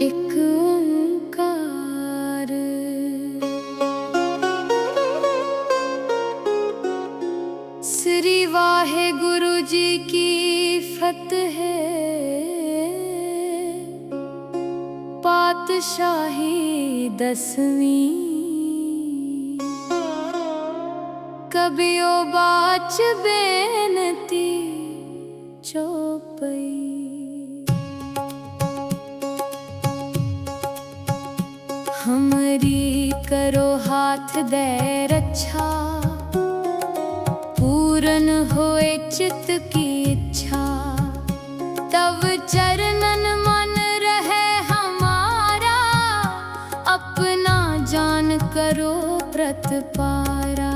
एक ओंकार। श्री वाहेगुरु जी की फतेह। पातशाही 10वीं। कबियो बाच बेनती चौपई। हमरी करो हाथ दे रक्षा, पूरन होए चित की इच्छा। तब चरणन मन रहे हमारा, अपना जान करो प्रतपारा।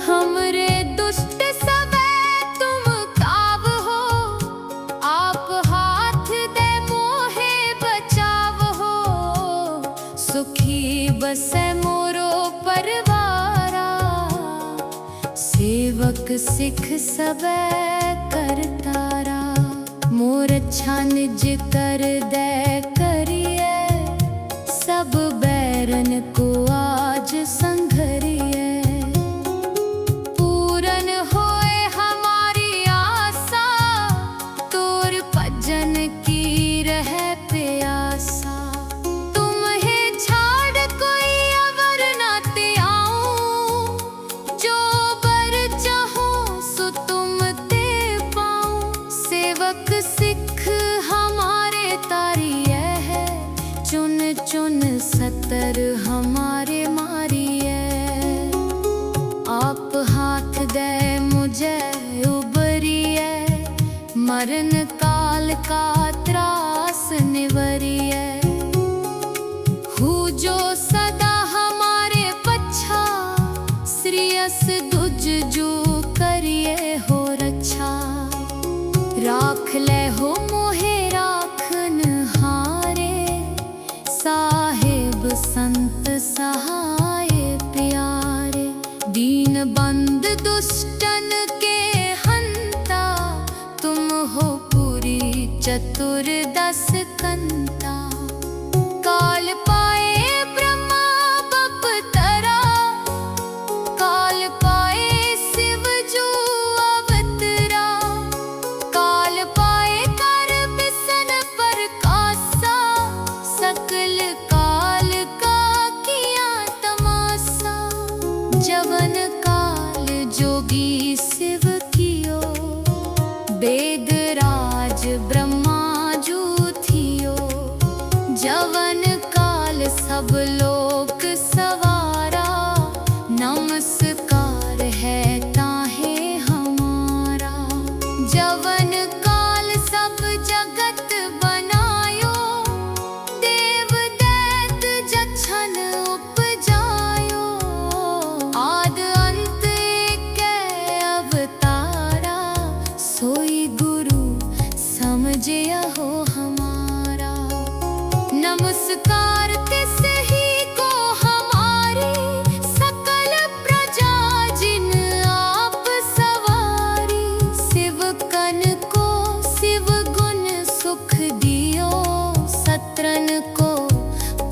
हमरे दुष्ट सबे तुम काव हो, आप हाथ दे मोहे बचाव हो। सुखी बसे मोरो परवारा, सेवक सिख सबे करतारा। मोर अच्छा निज कर दे करिए, सब बैरन को आज संघरिए। पूरन होए हमारी आशा, तोर भजन की रहे प्यासा। तुम्हें छाड़ कोई अवर ना त्याऊं, जो बर चाहो सो तुम ते पाऊं। सेवक सिख हमारे तारिये है, चुन चुन सतर हमारे मारिए। आप हाथ दे मुझे उबरिए, मरण काल का त्रास निवरिए। हूँ जो सदा हमारे पच्छा, श्रीयस दुज जो करिए हो रक्षा। राख ले हो मोहे राखन हारे, साहेब संत सहाय प्यारे। दीन बंद दुष्टन के हंता, तुम हो पूरी चतुर्दश कंता। काल पाए ब्रह्मा बपतरा, काल पाए शिव जो अवतरा। काल पाए कर बिसन प्रकाशा, सकल काल का किया तमाशा। जवन काल जोगी शिव कियो, वेद राज ब्रह्मा जू थियो। जवन काल सब लोक सवारा, नमस्कार है ताहे हमारा। जवन काल सब जगत बनायो, देव दैत जछन उपजायो। आद अंत एक अवतारा, सोई गुरु समझिया हो हमारा। नमस्कार तिस ही को हमारी, सकल प्रजा जिन आप सवारी। शिव कन को शिव गुण सुख दियो, सत्रन को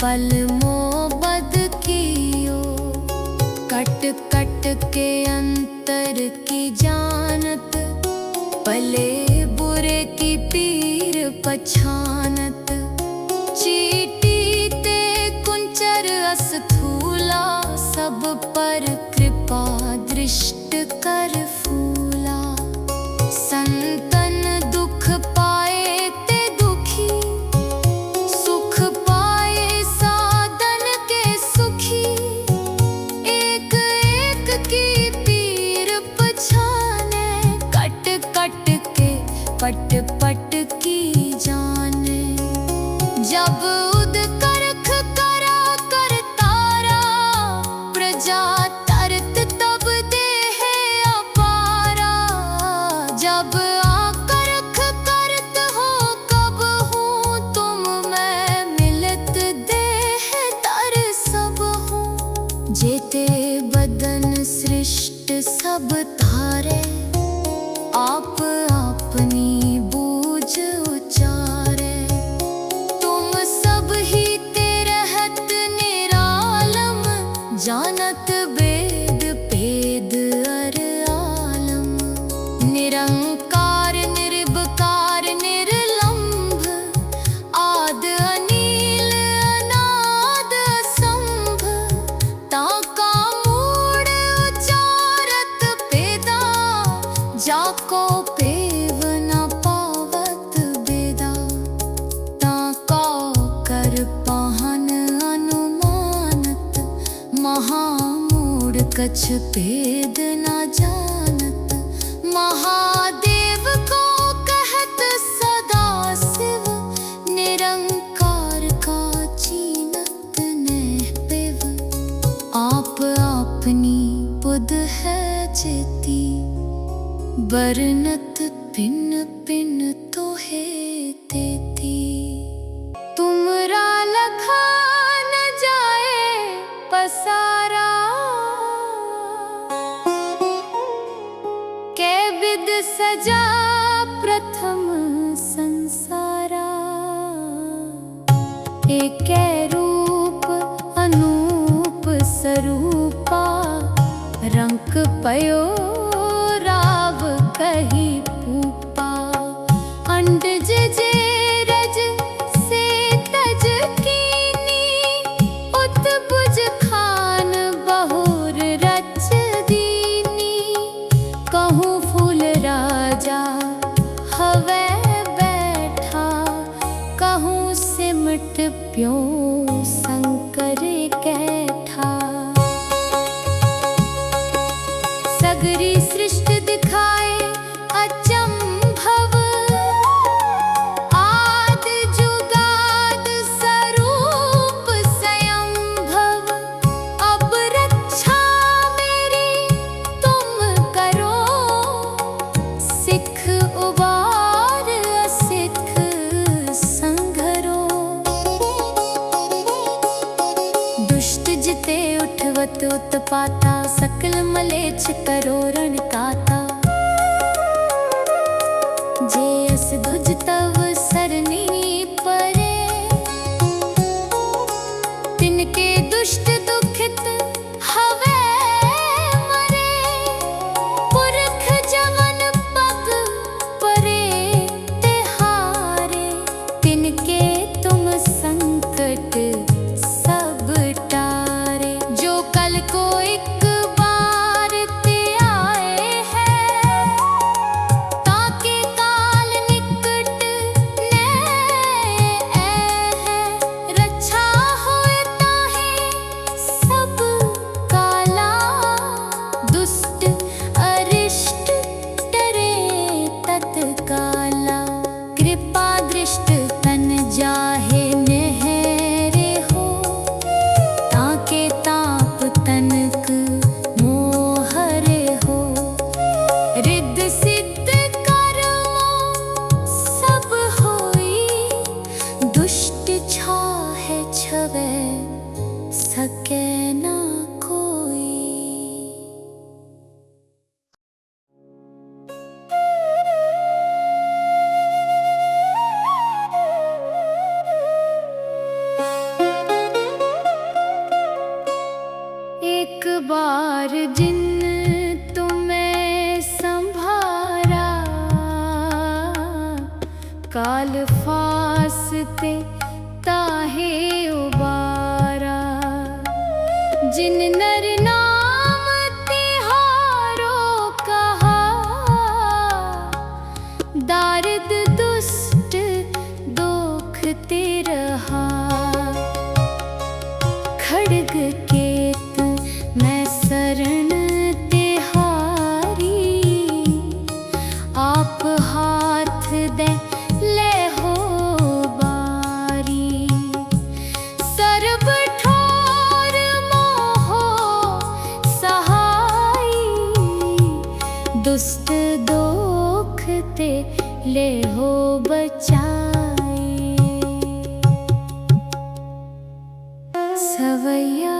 पल मोबद कियो। कट कट के अंतर की जानत, भले बुरे की पीर पछानत। चीटी ते कुंचर अस्थूला, सब पर कृपा दृष्ट कर फूला। संतन दुख पाए ते दुखी, सुख पाए साधन के सुखी। एक एक की पीर पछाने, कट कट के पट पट की जाने। जब उद करख करा कर तारा, प्रजा तरत तब देह अपारा। जब आकरख करत हो कब हूँ, तुम मैं मिलत देह तर सब हूँ। जेते बदन सृष्ट सब धारे, आप अपनी बूझ उचारे। तुम कछ भेद न जानत, महादेव को कहत सदा शिव, निरंकार का चीनत नह पिव। आप आपनी बुध है जेती, बरनत भिन्न भिन्न तोहे देती। तुमरा लखा न जाए पसारा, कै विद सजा प्रथम संसारा। एकै रूप अनूप स्वरूपा, रंक पयो राव कही पूपा। अंडज जे रज से तज कीनी, उत बुज खान बहुर रच दीनी। कहूँ फूल राजा हवै बैठा, कहूँ सिमट प्यो शंकर कैठा। सगरी सृष्टि दिखाए अचंभव, आद जुगाद स्वरूप स्वयंभव। अब रक्षा मेरी तुम करो, सिख उबार असिख संघरो। दुष्ट जिते उठवत उत्पाता, सकल मलेच्छ करो रणकाता। जे अस धुज तव सरनी परे, तिनके दुष्ट दुखित हवै मरे। पुरख जवन पग परे तिहारे, तिनके तुम संकट सब टारे। जो कल को एक बार ते आए हैं, ताके काल निकट नह है। रक्षा होए ताहि सब काला, दुष्ट अरिष्ट डरे तत्काला। कृपा दृष्ट तन जाहे नहरे हो, ताके ताप तनक मोहरे हो। रिद्ध सिद्ध कर्मों सब होई, दुष्ट छाहे छवै सके ना कोई। एक बार जिन तुम्हें संभारा, काल फासते ताहे उबारा। जिन नर नाम तिहारो कहा, दारिद दुष्ट दोखते रहा। खड्ग केत मैं शरण तिहारी, आप हाथ दे ले हो बारी। सर्ब ठोर मोहो सहाई, दुष्ट दोखते ले हो बचाई। सवैया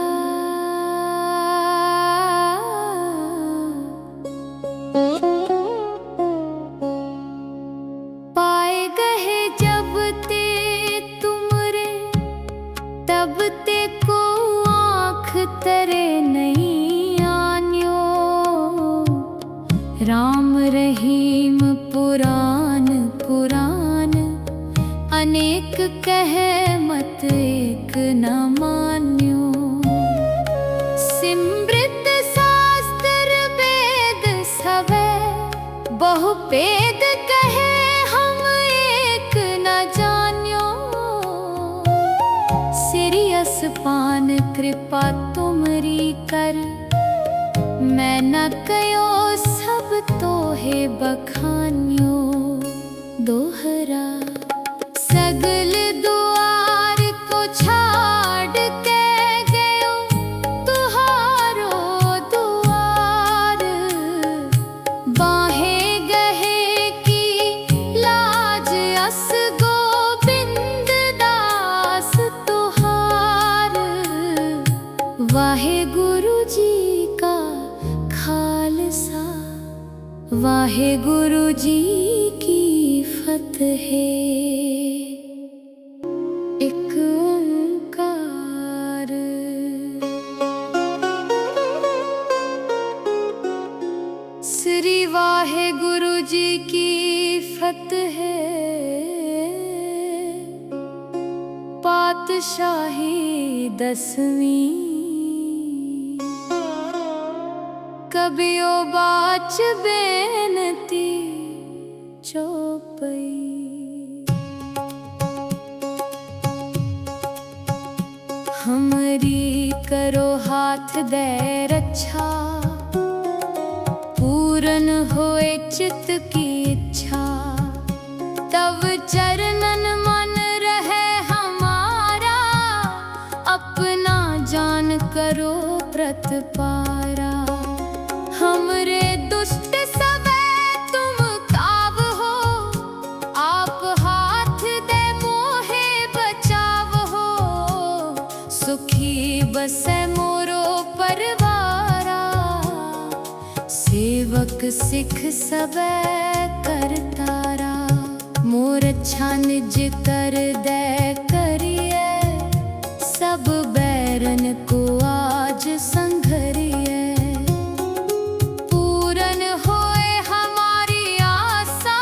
पाए गए जब ते तुमरे, तब ते को आँख तरे नहीं आन्यो। राम रहीम पुराण पुराण, अनेक कहे मत एक न मान्यो। सिमृत शास्त्र वेद सवै, बहु भेद कहे हम एक न जान्यो। सिरियस पान कृपा तुमरी कर, मैं न कयो सब तोहे बखान्यो दोहरा। सगल दुआर को छाड़ के गयो तुहारो दुआर। बाहें गहे की लाज अस गोबिंद दास तुहार। वाहे गुरु जी का खालसा, वाहे गुरु जी की फतेह। एक ओंकार। श्री वाहे गुरु जी की फतेह। पातशाही 10वीं। कबियो बाच बेनती चौपई। हमरी करो हाथ दे रक्षा, पूरन होए चित की इच्छा। तब चरणन मन रहे हमारा, अपना जान करो प्रतपारा। हमरे दुष्ट सबे तुम काव हो, आप हाथ दे मोहे बचाव हो। सुखी बसे मोरो परवारा, सेवक सिख सबे करतारा। मोर अच्छा निज कर दे करिए, सब बैरन को आज संघरिए। पूरन होए हमारी आशा,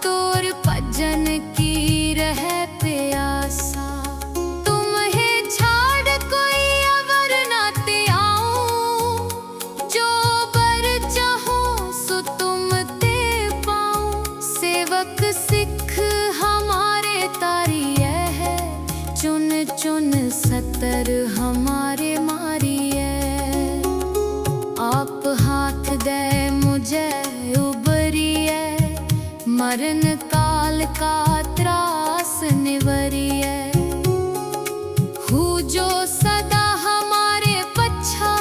तोर भजन की रहे प्यासा। तुम्हें छाड़ कोई अवर न त्याऊं, जो बर चाहूं सो तुम ते पाऊं। सेवक सिख हमारे तारिये है, चुन चुन सतर हमारे मारिए। आप हाथ दे मुझे उबरिए, मरण काल का त्रास निवरिए। हु जो सदा हमारे पच्छा,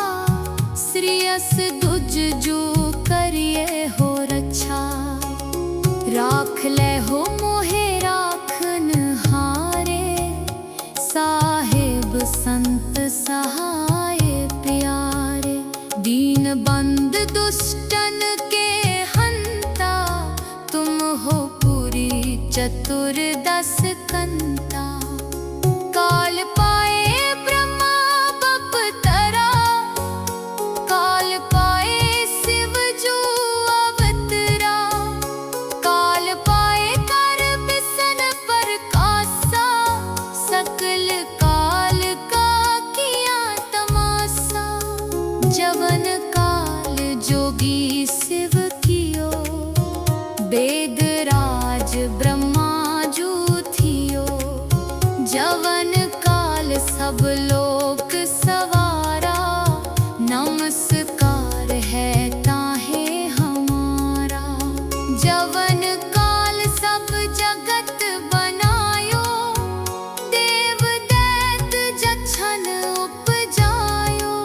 श्रीयस दुज जो करिए हो रक्षा। राख ले हो मोहे राखन हारे, साहेब संत सहाय प्यारे। दीन बंद दुष्टन के हंता, तुम हो पूरी चतुर्दश कंता। काल पाए ब्रह्मा बपतरा, काल पाए शिव जो अवतरा। काल पाए कर बिसन प्रकाशा, सकल काल का किया तमाशा। जवन काल जोगी शिव कियो, वेद राज ब्रह्मा जू थियो। जवन काल सब लोक सवारा, नमस्कार है ताहे हमारा। जवन काल सब जगत बनायो, देव दैत जछन उपजायो।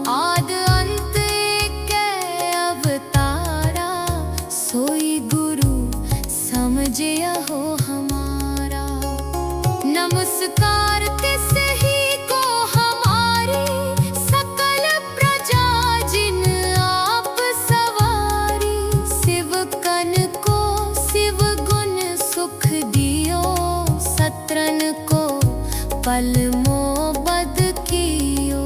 आद अंत एक अवतारा, सोई गुरु समझिया हो हमारा। नमस्कार तिस ही को हमारी, सकल प्रजा जिन आप सवारी। शिव कन को शिव गुण सुख दियो, सत्रन को पल मोबद कियो।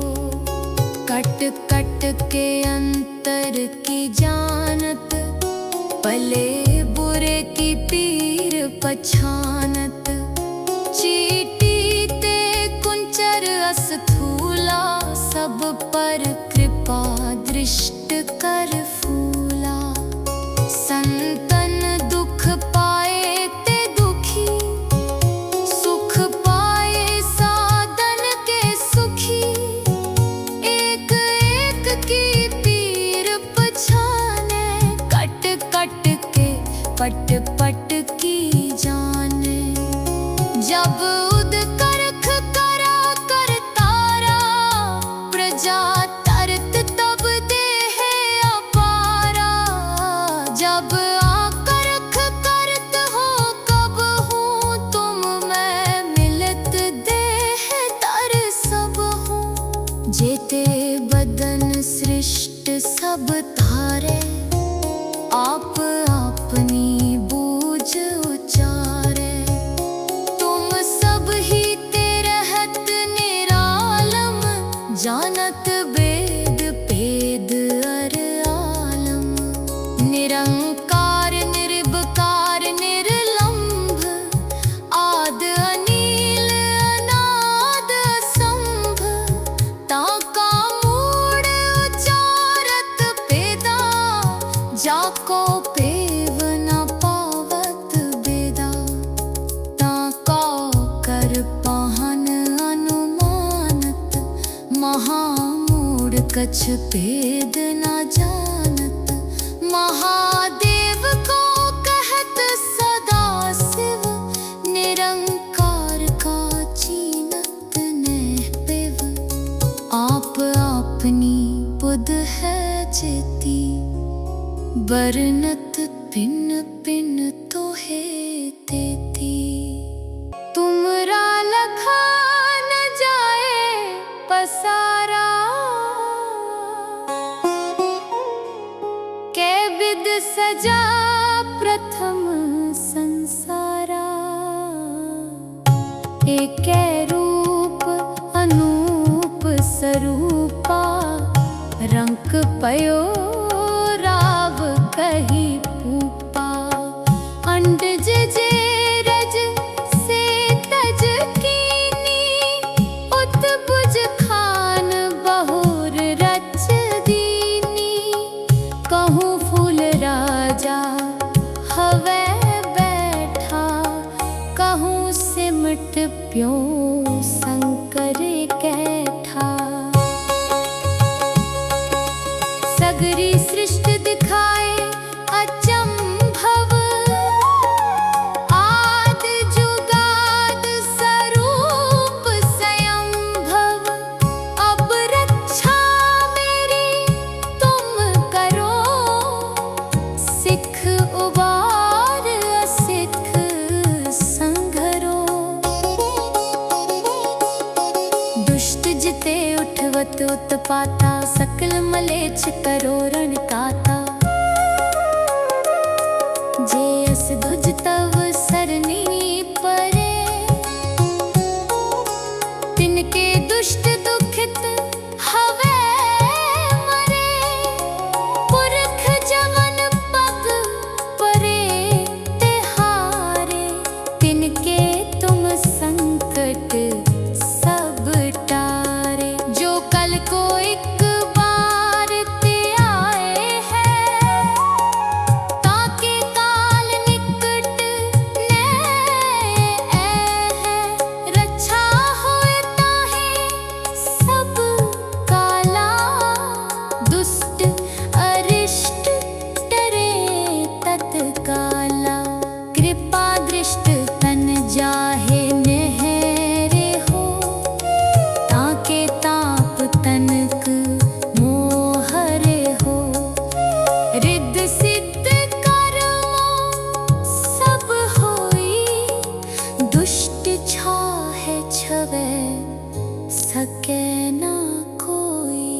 कट कट के अंतर की जानत, भले बुरे की पीर पछानत। चीटी ते कुंचर अस्थूला, सब पर कृपा दृष्ट कर फूला। संतन दुख पाए ते दुखी, सुख पाए साधन के सुखी। एक एक की उद करख करा करतारा, प्रजा तरत तब देह अपारा। जब आकरख करत हो कब हूँ, तुम मैं मिलत देह तर सब हूँ। जेते बदन सृष्ट सब धारे, आप अपनी बूझ उचारे। तुम सब ही ते रहत निरालम, जानत वेद भेद अर आलम। निरंकार निर्विकार निर्लंभ, आद अनील अनाद असंभ। ताका मूढ़ उचारत पेदा, जाको पेव न पावत बेदा। ताका कर पाहन अनुमानत, महामूढ़ कछ भेद न जानत। महादेव को कहत सदा शिव, निरंकार का चीनत नेह पेव। आप अपनी बुध है जेती, बरनत भिन्न भिन्न तोहे देती। तुमरा लखा न जाए पसारा, कै विद सजा प्रथम संसारा। एकै रूप अनूप स्वरूपा, रंक पयो राव कही पूपा। अंडज जे रज से तज कीनी, उत्बुझ खान बहुर रच दीनी। कहूँ फूल राजा हवै बैठा, कहूँ सिमट प्यों शंकर कैठा। सगरी सृष्टि दिखाए अचंभव, आद जुगाद स्वरूप स्वयंभव। अब रक्षा मेरी तुम करो, सिख उबार असिख संघरो। दुष्ट जिते उठवत उत्पाता, सकल मलेच्छ करो रण काता। जे अस धुज तव सरनी परे, तिनके दुष्ट दुखित हवे मरे। पुरख जवन पग परे तिहारे, तिनके तुम संकट सब टारे। जो कल को एक बार ते आए हैं, ताके काल निकट ने है। रक्षा होए ताहि सब काला, दुष्ट अरिष्ट डरे तत्काला। कृपा दृष्ट तन जाहे नेहरे हो, ताके ताप तनक मोहरे हो। रिद्ध सिद्ध कर्मों सब होई, दुष्ट छाहे छवै सके ना कोई।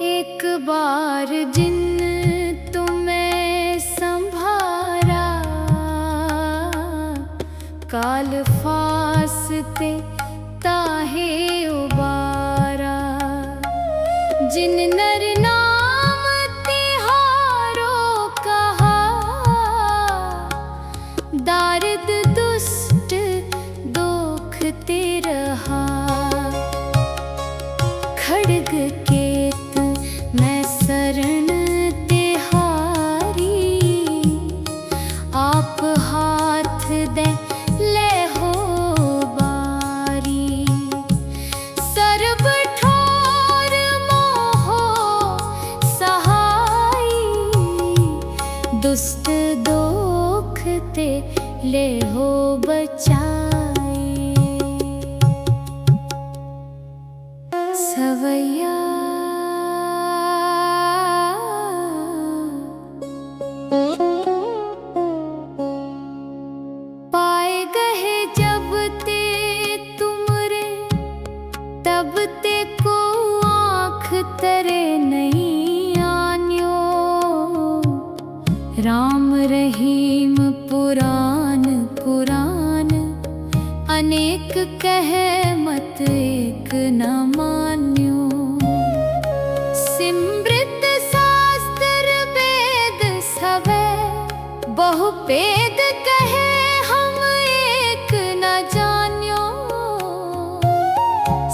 एक बार जिन तुम्हें संभारा, काल फासते ताहे उबारा। जिन नर नाम तिहारो कहा, दारिद दुष्ट दोख ते रहा। खड्ग केत मैं शरण तिहारी, आप हाथ दे ले हो बारी। ले हो बचाए। सवैया पाए गहे जब ते तुमरे, तब ते को आँख तरे नहीं आन्यो। राम रहीम पुराण पुराण, अनेक कहे मत एक न मान्यो। सिमृत शास्त्र वेद सवे, बहु भेद कहे हम एक न जान्यो।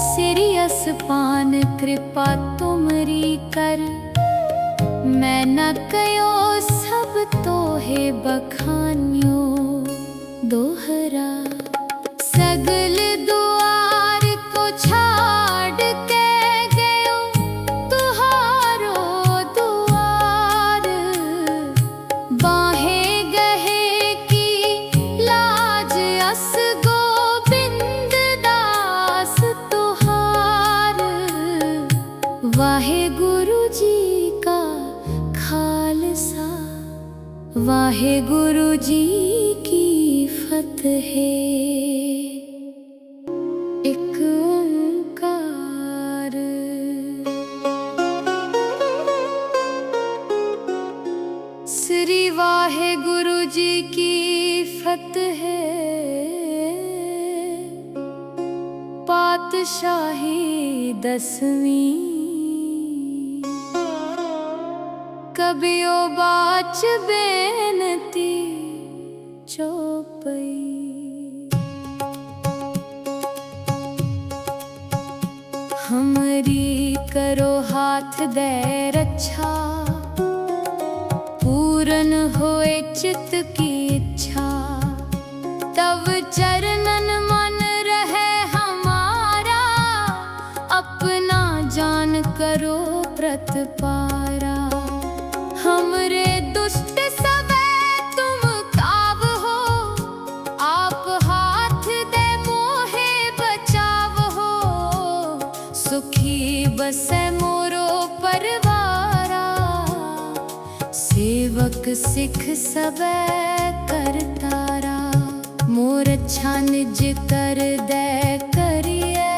सिरियस पान कृपा तुमरी कर, मैं न कयो सब तो है बखान्यो। दोहरा सगल दुआर को छाड़ के गयो, तुहारो दुआर। बाहे गहे की लाज अस गोबिंद दास तुहार। वाहे गुरु जी का खालसा, वाहे गुरु जी की फतेह। एक ओंकार। श्री वाहे गुरु जी की फतेह। पातशाही 10वीं, कबियो बाच बेनती चौपई। हमरी करो हाथ दे रक्षा, पूरन होए चित की इच्छा। तब चरणन मन रहे हमारा, अपना जान करो प्रतपारा। हमरे दुष्ट सबे तुम काव हो, आप हाथ दे मोहे बचाव हो। सुखी बसे मोरो परवारा, सेवक सिख सबे करतारा। मोर अच्छा निज कर दे करिए,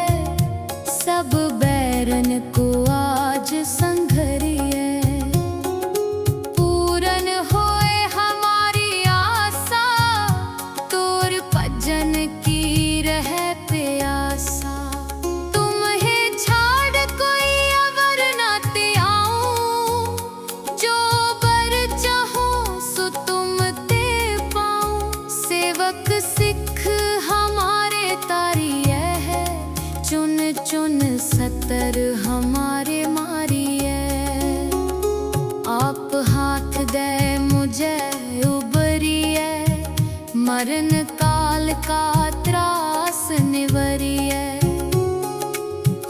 सब बैरन को आज संघरिए। सिख हमारे तारिये है, चुन चुन सतर हमारे मारिये। आप हाथ दे मुझे उबरिये, मरण काल का त्रास निवरिये।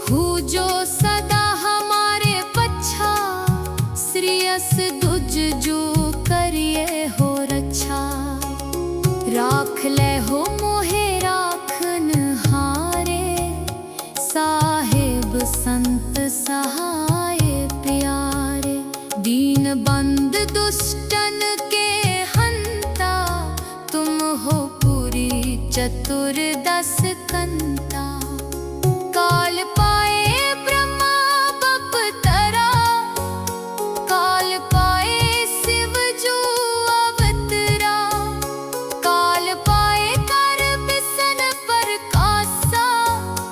हूँ जो सदा हमारे पच्छा, श्रीयस दुज जो करिए हो रक्षा। राख ले हो मोहे राखन हारे, साहेब संत सहाय प्यारे। दीन बंद दुष्टन के हंता, तुम हो पूरी चतुर्दश कंता। काल पाए ब्रह्मा बपतरा, काल पाए शिव जो अवतरा। काल पाए कर बिसन प्रकाशा,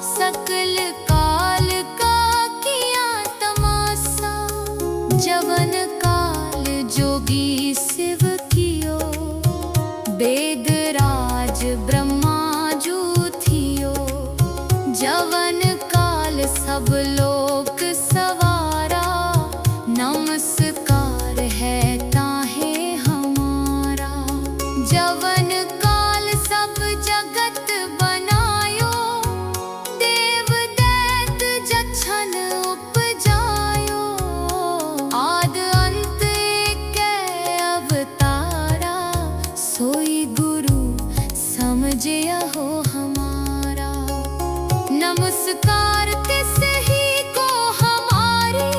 सकल काल का किया तमाशा। जवन काल जोगी शिव कियो, वेद राज ब्रह्मा जू थियो। जवन काल सब लोक सवारा, नमस्कार है ताहे हमारा। जवन काल सब जगत बनायो, देव दैत जछन उपजायो। आद अंत एक अवतारा, सोई गुरु निरंकार तिस ही को हमारी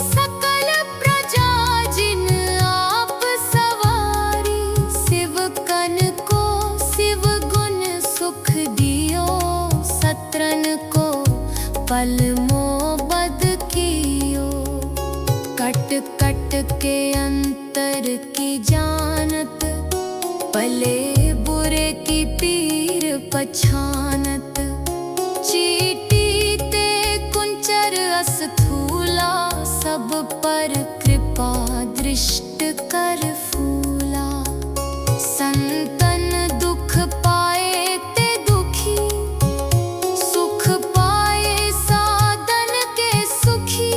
सकल प्रजा जिन आप सवारी। शिव कन को शिव गुण सुख दियो, सत्रन को पल मोबद कियो। कट कट के अंतर की जानत, भले बुरे की पीर पछानत। चीटी ते कुंचर अस्थूला, सब पर कृपा दृष्ट कर फूला। संतन दुख पाए ते दुखी, सुख पाए साधन के सुखी।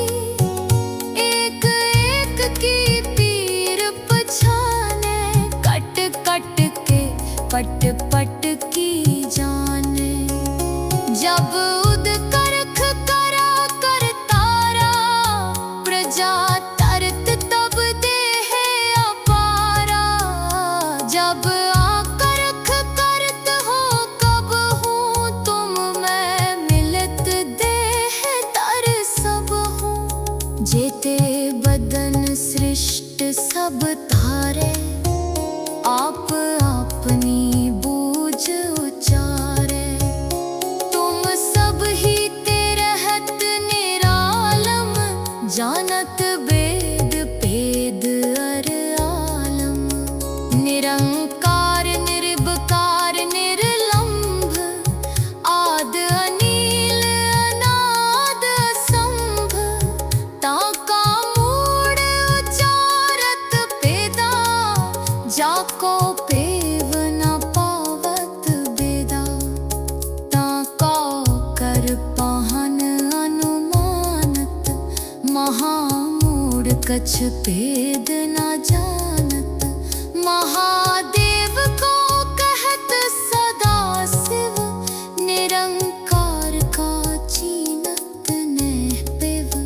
एक एक की पीर पछाने, कट कट के पट पट की जाने। जब उद करख करा कर तारा, प्रजा तरत तब देह अपारा। जब आकरख करत हो कब हूँ, तुम मैं मिलत देह तर सब हूँ। जेते बदन सृष्ट सब धारे, आप अपनी बूझ उचारे। तुम सब ही ते रहत निरालम, जानत वेद भेद अर आलम। निरंकार निर्विकार निर्लंभ, आद अनील अनाद असंभ। ताका मूड उचारत पेदा, जाको पेव न पावत बेदा। ताका कर पाहन अनुमानत, महामूढ़ कछ भेद न जानत। महादेव को कहत सदा शिव, निरंकार का चीनत नेह पिव।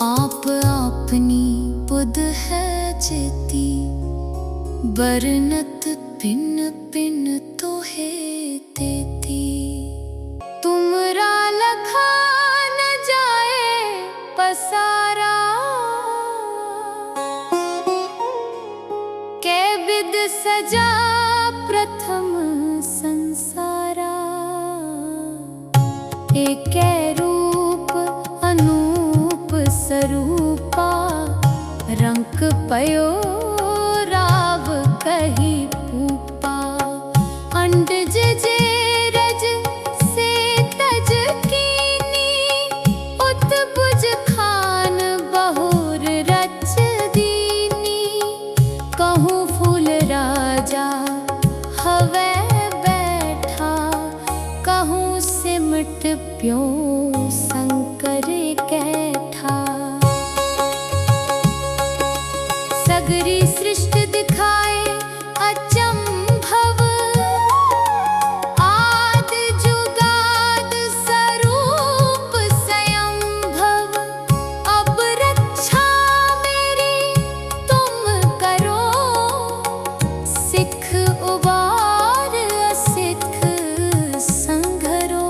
आप अपनी बुध है जेती, बरनत पिन पिन तोहे देती। तुमरा लखा न जाए पसारा, कै विद सजा प्रथम संसारा। एकै रूप अनूप स्वरूपा, रंक पयो राव कही पूपा। अंडज जे रज से तज कीनी, उत बुझ खान बहुर रच दीनी। कहूँ फूल राजा हवै बैठा, कहूँ सिमट प्यो शंकर कैठा। सगरी सृष्टि दिखाए अचंभव, आद जुगाद स्वरूप स्वयंभव। अब रक्षा मेरी तुम करो, सिख उबार असिख संघरो।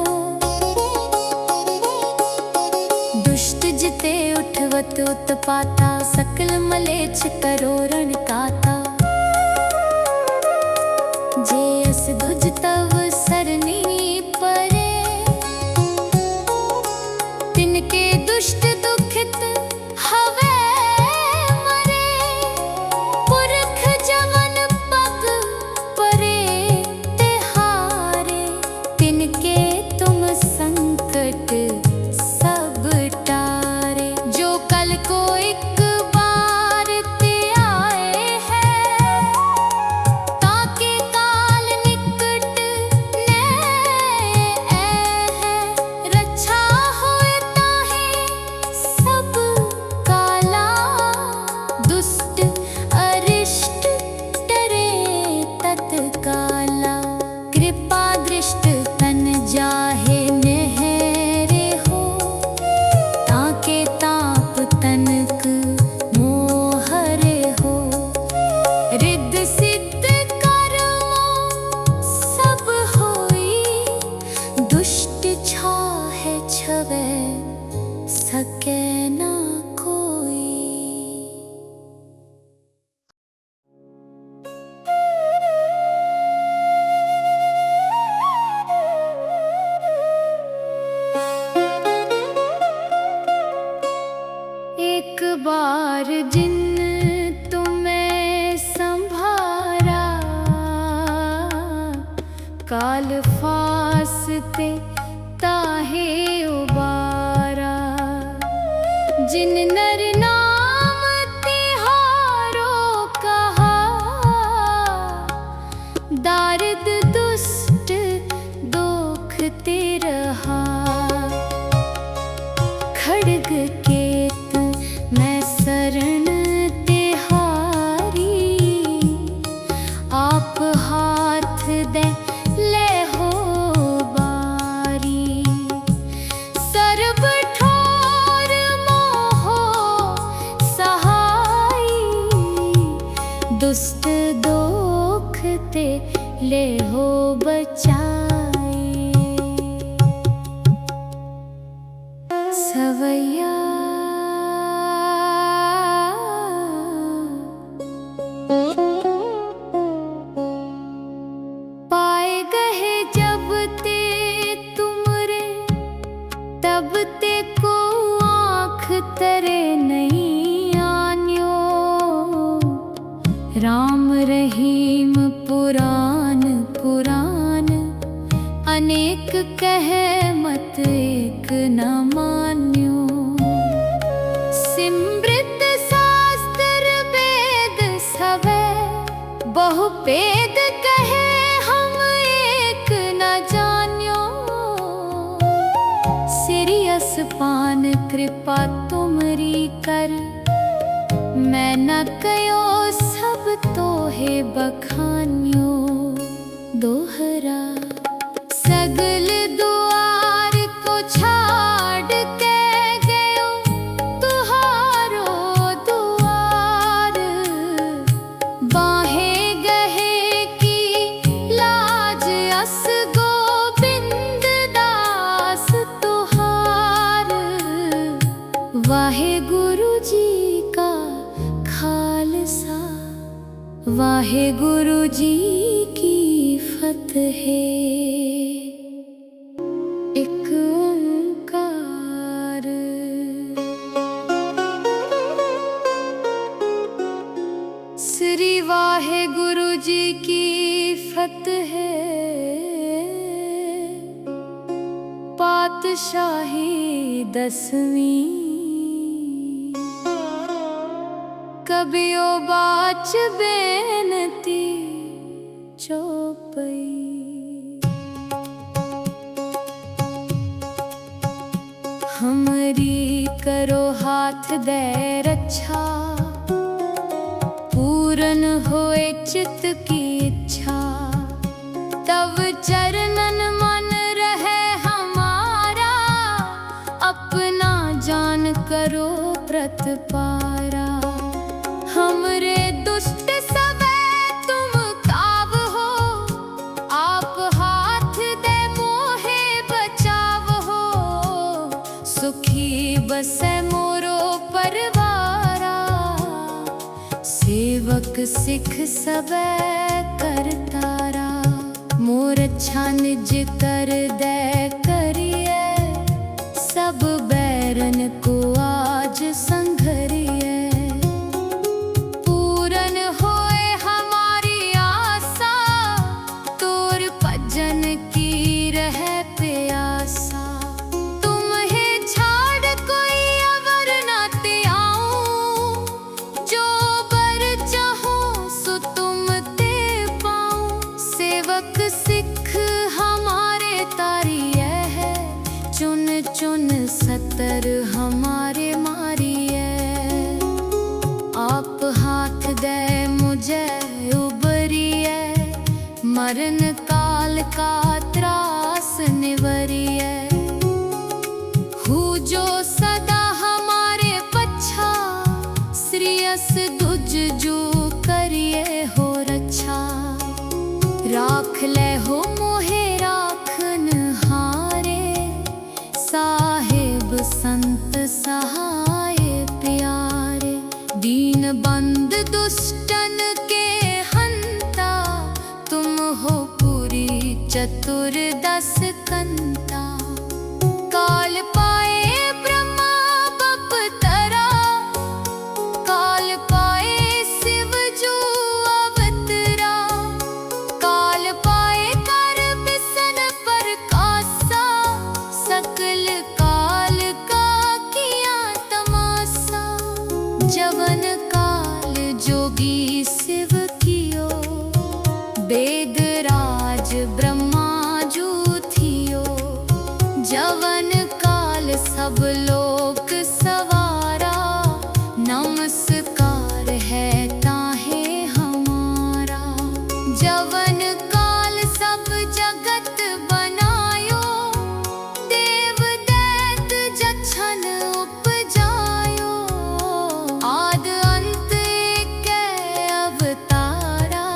दुष्ट जिते उठवत उत्पाता, सकल मलेच्छ करो रण काता। जे अस धुज तव सरनी परे, तिनके दुष्ट दुखित हवै मरे। पुरख जवन पग परे तिहारे, तिनके तुम संकट सब टारे। जो कल को एक बार ते आए हैं, ताके काल निकट नै है। रक्षा होए ताहि बचावे सके ना कोई। एक बार जिन तुम्हें संभारा, काल फासते ताहे उबारा। जिन नर नाम तिहारो कहा, दारिद दुष्ट दोखते रहा। खड्ग केत मैं शरण तिहारी, आप हाथ दे ले हो बारी। सर्ब ठोर मोहो सहाई, दुष्ट दोखते ले हो बचाई। सवैया पाए गए जब ते तुमरे, तब ते को आँख तरे नहीं आन्यो। राम रहीम पुराण पुराण, अनेक कहे मत एक न मान्यो। सिमृत शास्त्र वेद सवे, बहु भेद कहे हम एक न जान्यो। सिरियस पान कृपा तुमरी कर, मैं न कयो सब तोहे बखान्यो। दोहरा सगल द्वार को छाड़ के गयो, तुहारो द्वार। बाहे गहे की लाज अस गोविंद दास तुहार। वाहे गुरु जी का खालसा, वाहे गुरु जी की फतेह। एक ओंकार। श्री वाहे गुरु जी की फतेह। पातशाही 10वीं, कबियो बाच बेनती चौपई। हमरी करो हाथ दे रक्षा, पूरन होए चित्त की इच्छा। तब चरणन मन रहे हमारा, अपना जान करो प्रतपारा। हमरे दुष्ट सबे तुम काव हो, आप हाथ दे मोहे बचाव हो। सुखी बसे मोरो परवारा, सेवक सिख सबे करतारा। मोर अच्छा निज कर दे करिए, सब बैरन को आज संघरिए। पूरन होए हमारी आशा, तोर भजन की रहे प्यासा। तुम्हें छाड़ कोई अवर ना त्याऊं, जो बर चाहूं सो तुम ते पाऊं। सेवक सिख हमारे तारिये है, चुन चुन सतर हमारे मारिए। आप हाथ दे मुझे उबरिए, मरण काल का त्रास निवरिए। हूँ जो सदा हमारे पच्छा, श्रीयस दुज जो करिए हो रक्षा। राख ले हो मोहे राखन हारे, साहे संत सहाय प्यारे। दीन बंद दुष्टन के हंता, तुम हो पुरी चतुर्दश कंता। काल पाए ब्रह्मा बपतरा, काल पाए शिव जो अवतरा। काल पाए कर बिसन प्रकाशा, सकल काल का किया तमाशा। जवन काल जोगी शिव कियो, वेद राज ब्रह्मा जू थियो। जवन काल सब लोक सवारा, नमस्कार है ताहे हमारा। जवन काल सब जगत बनायो, देव दैत जछन उपजायो। आद अंत एक अवतारा,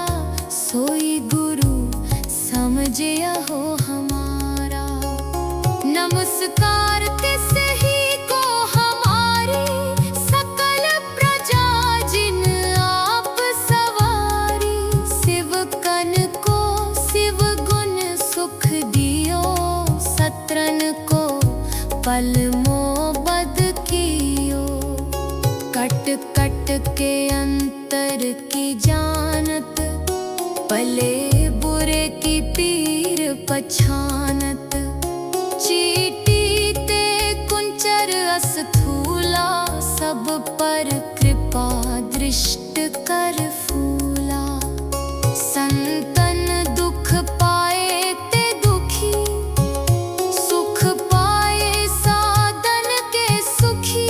सोई गुरु समझिया हो हमारा। नमस्कार तिस ही को हमारी, सकल प्रजा जिन आप सवारी। शिव कन को शिव गुण सुख दियो, सत्रन को पल मोबद कियो। कट कट के अंतर की जानत, भले बुरे की पीर पछानत। चीटी ते कुंचर अस्थूला, सब पर कृपा दृष्ट कर फूला। संतन दुख पाए ते दुखी, सुख पाए साधन के सुखी।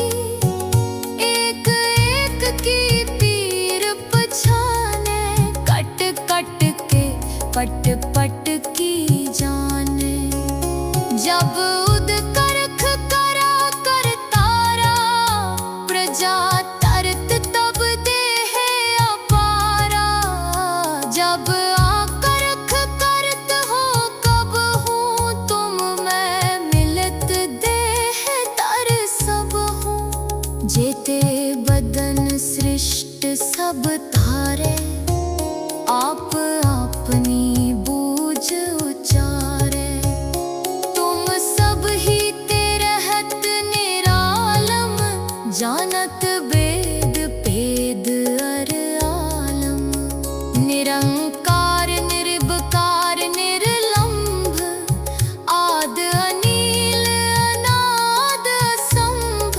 एक एक की पीर पछाने, कट कट के पट पट की जाने। जब उद करख करा कर तारा, प्रजा तरत तब देह अपारा। जब आकरख करत हो कब हूँ, तुम मैं मिलत देह तर सब हूँ। जेते बदन सृष्ट सब धारे, आप अपनी बूझ उचारे। तुम सब ही ते रहत निरालम, जानत वेद भेद अर आलम। निरंकार निर्विकार निर्लंभ, आद अनील अनाद असंभ।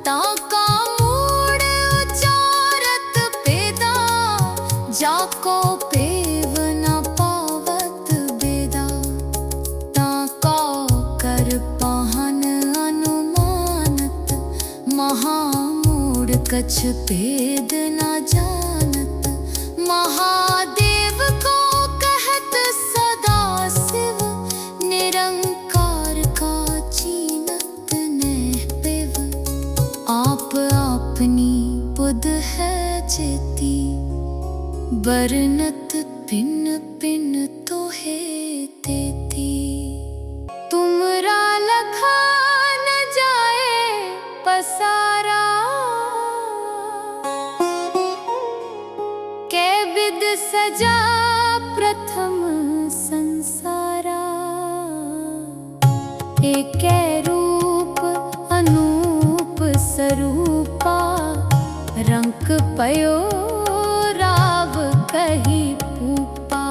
ताका मूढ़ उचारत पेदा, जाको पेव न पावत बेदा। ताका कर पाहन अनुमानत, महामूढ़ कछ भेद न जानत। महादेव को कहत सदा शिव, निरंकार का चीनत नेह पेव। आप अपनी बुध है चेती, बरनत पिन पिन तो है तेती। तुमरा लखा न जाए पसारा, कै विद सजा प्रथम संसारा। एक रूप अनूप स्वरूपा, रंक पयो राव कही पूपा।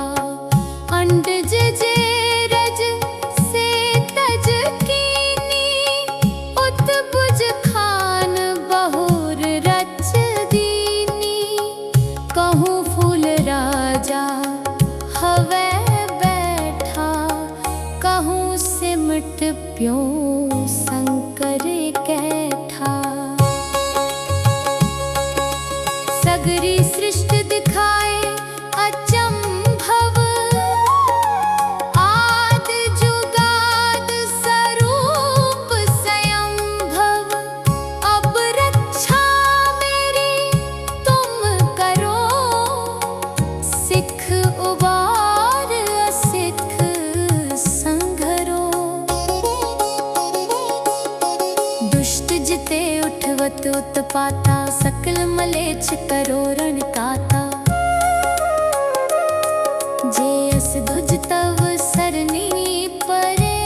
अंडज जे रज से तज कीनी, उत्बुज खान बहुर रच दीनी। कहूँ फूल राजा हवै बैठा, कहूँ सिमट प्यो शंकर कैठा। सगरी विधवत उत्पाता सकल मलेच्छ करो रण काता। जे अस धुज तव सरनी परे,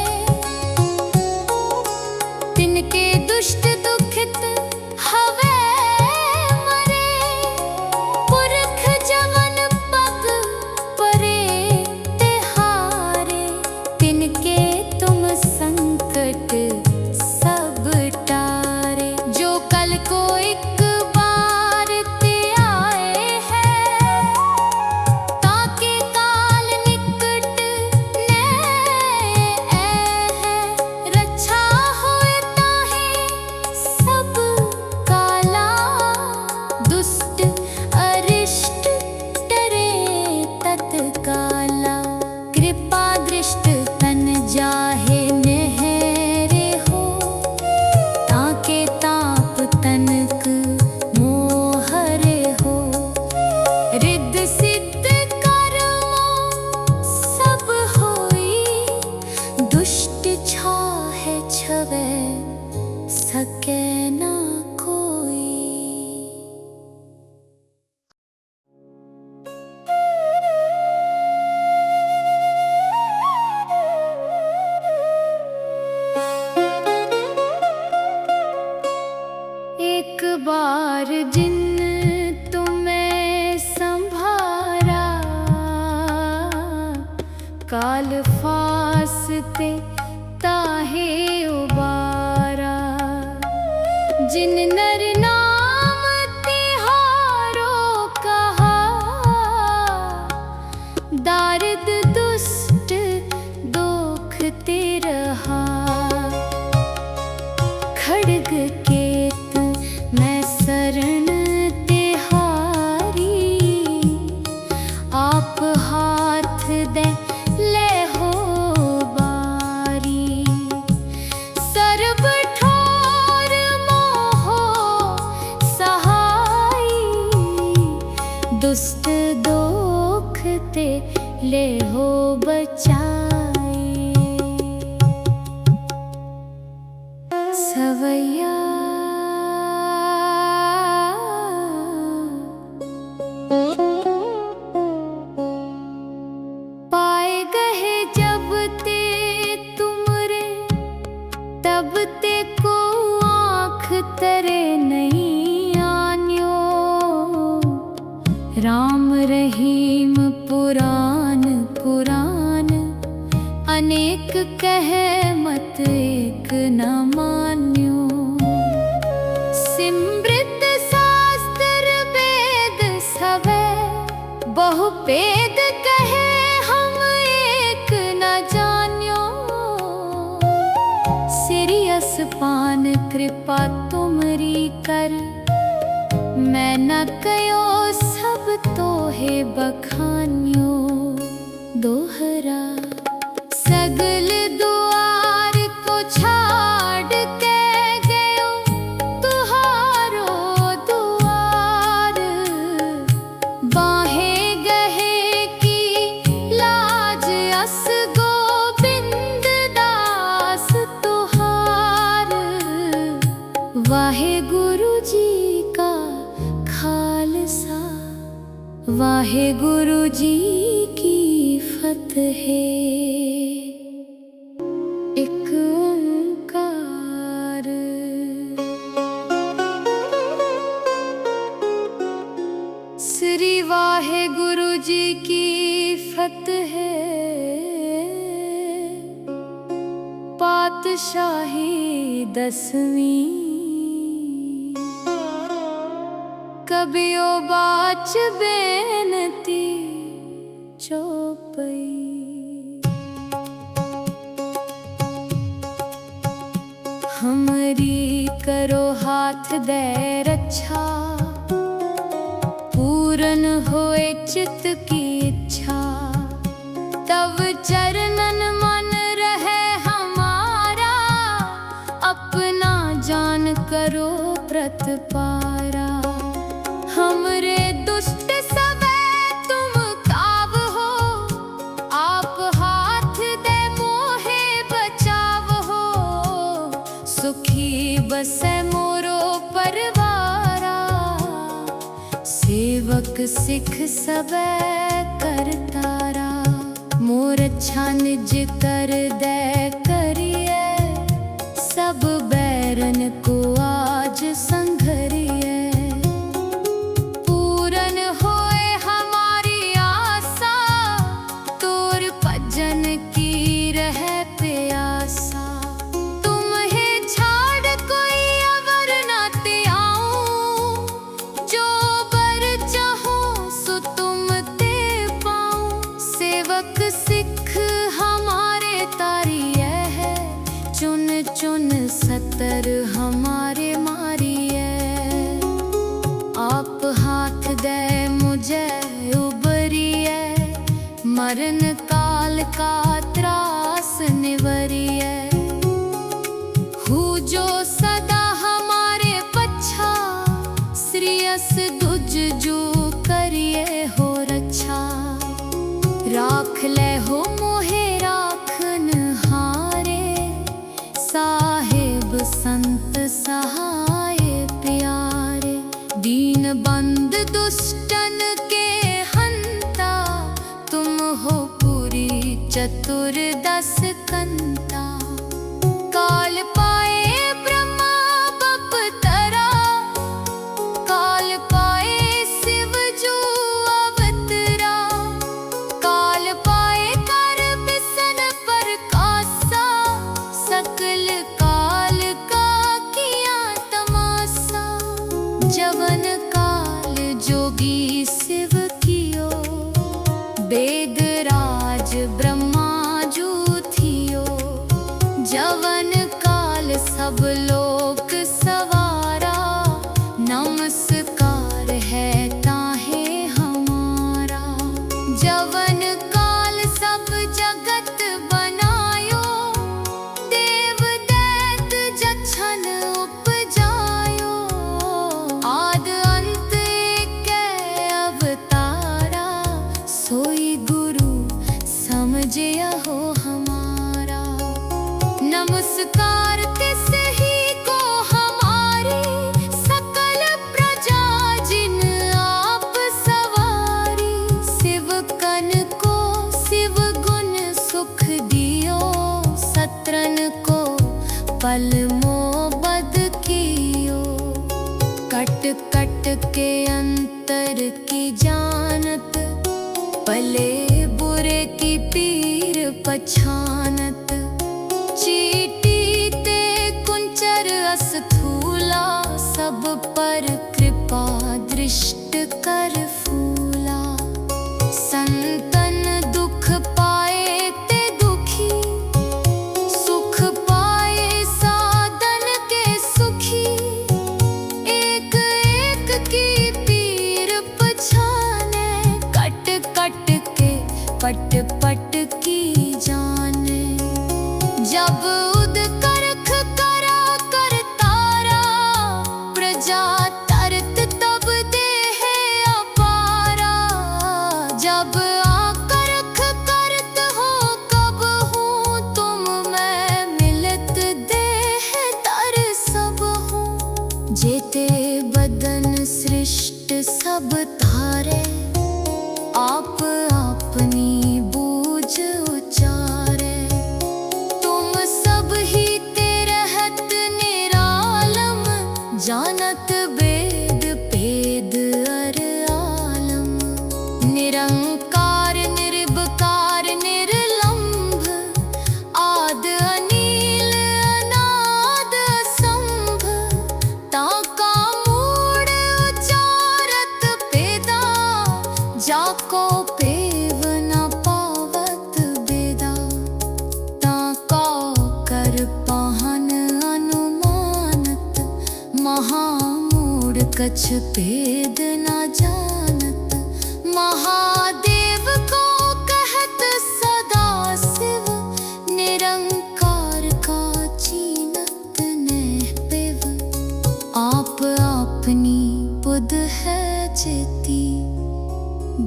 तिनके दुष्ट दुखित हवे मरे। पुरख जवन पग परे तिहारे, तिनके तुम संकट सब टारे। जो कल को एक बार ते आए हैं, ताके काल निकट ने है। रक्षा होए ताहि सब काला, दुष्ट अरिष्ट डरे तत्काला। कृपा दृष्ट तन जाहे नेहरे हो, ताके ताप तनक मोहरे हो। रिद्ध सिद्ध कर्मों सब होई, दुष्ट छाहे छवे सके ना कोई। एक बार जिन तुम्हें संभारा, काल फासते ताहे उबारा। जिन नर नाम तिहारो कहा, दारिद दुष्ट दोख ते रहा। खड्ग केत मैं शरण तिहारी, आप हाथ दे ले हो बारी। सर्ब ठोर मोहो सहाई, दुष्ट दोख ते ले हो बचाई। सवैया पाए गहे जब ते तुमरे, तब ते को आँख तरे नहीं आन्यो। राम रहीम पुराण पुराण, अनेक कहे मत एक न मान्यो। सिमृत शास्त्र वेद सवे, बहु भेद कहे हम एक न जान्यो। सिरियस पान कृपा तुमरी कर, मैं न कयो सब तोहे बखान्यो। दोहरा सगल दुआर को छाड़ के गयो, तुहारो दुआर। बाहे गहे की लाज अस गोविंद दास तुहार। वाहे गुरु जी का खालसा, वाहे गुरु जी की फतेह। एक ओंकार। श्री वाहे गुरु जी की फतेह। पातशाही 10वीं, कबियो बाच बेनती चौपई। हमरी करो हाथ दे रक्षा, पूरन होए चित्त की इच्छा। तब चरणन मन रहे हमारा, अपना जान करो प्रतपारा। हमरे दुष्ट सबे तुम काव हो, आप हाथ दे मोहे बचाव हो। सुखी बसै मोरो परवारा। सेवक सिख सबे करतारा। मोर अच्छा निज कर दे करिए, सब बैरन को आज संघरिए। पूरन होए हमारी आशा, तोर भजन की रह प्यासा। तुम्हें छाड़ कोई अवर ना ते आऊं, जो बर चाहो सो तुम ते पाऊं। सेवक सिख हमारे तारिए है, चुन चुन सतर हमारे मारिए। आप हाथ दे मुझे उबरिए, मरण काल का त्रास निवरिए। हूँ जो सदा हमारे पच्छा, श्रीयस दुज जो करिए हो रक्षा। राख ले हो मोहे राखन हारे, साहेब संत सहाय प्यारे। दीन बंद दुष्टन के हंता, तुम हो पूरी चतुर्दश कंता। काल पाए ब्रह्मा बपतरा, काल पाए शिव जो अवतरा। काल पाए कर बिसन प्रकाशा, सकल काल का किया तमाशा। जवन काल जोगी शिव कियो, वेद राज ब्रह्मा जू थियो। जवन काल सब लोक सवारा, नमस्कार है ताहे हमारा। जवन काल सब जगत बनायो, देव दैत जछन उपजायो। आद अंत एक अवतारा, सोई गुरु समझिया हो हमारा। नमस्कार तिस ही को हमारी, सकल प्रजा जिन आप सवारी। शिव कन को शिव गुण सुख दियो, सत्रन को पल मोबद कियो। कट कट के अंतर की जानत, भले बुरे की पीर पछानत। चीटी ते कुंचर अस्थूला, सब पर कृपा दृष्ट कर फूला। संतन दुख पाए ते दुखी, सुख पाए साधन के सुखी। एक एक की पीर पछाने, कट कट के पट पट की जाने। जब उद करख करा कर तारा, प्रजा तरत तब देह अपारा। जब आकरख करत हो कब हूँ, तुम मैं मिलत देह तर सब हूँ। जेते बदन सृष्ट सब थारे, आप अपनी बूझ उचारे। तुम सब ही ते रहत निरालम, जानत वेद भेद अर आलम। निरंकार निर्विकार निर्लंभ, आद अनील अनाद असंभ। ताका मूड उचारत पेदा, जाको पेव न पावत बेदा। ताका कर पाहन अनुमानत, महामूढ़ कछ भेद न जानत। महादेव को कहत सदा शिव, निरंकार का चीनत नेह पेव। आप अपनी बुध है जेती,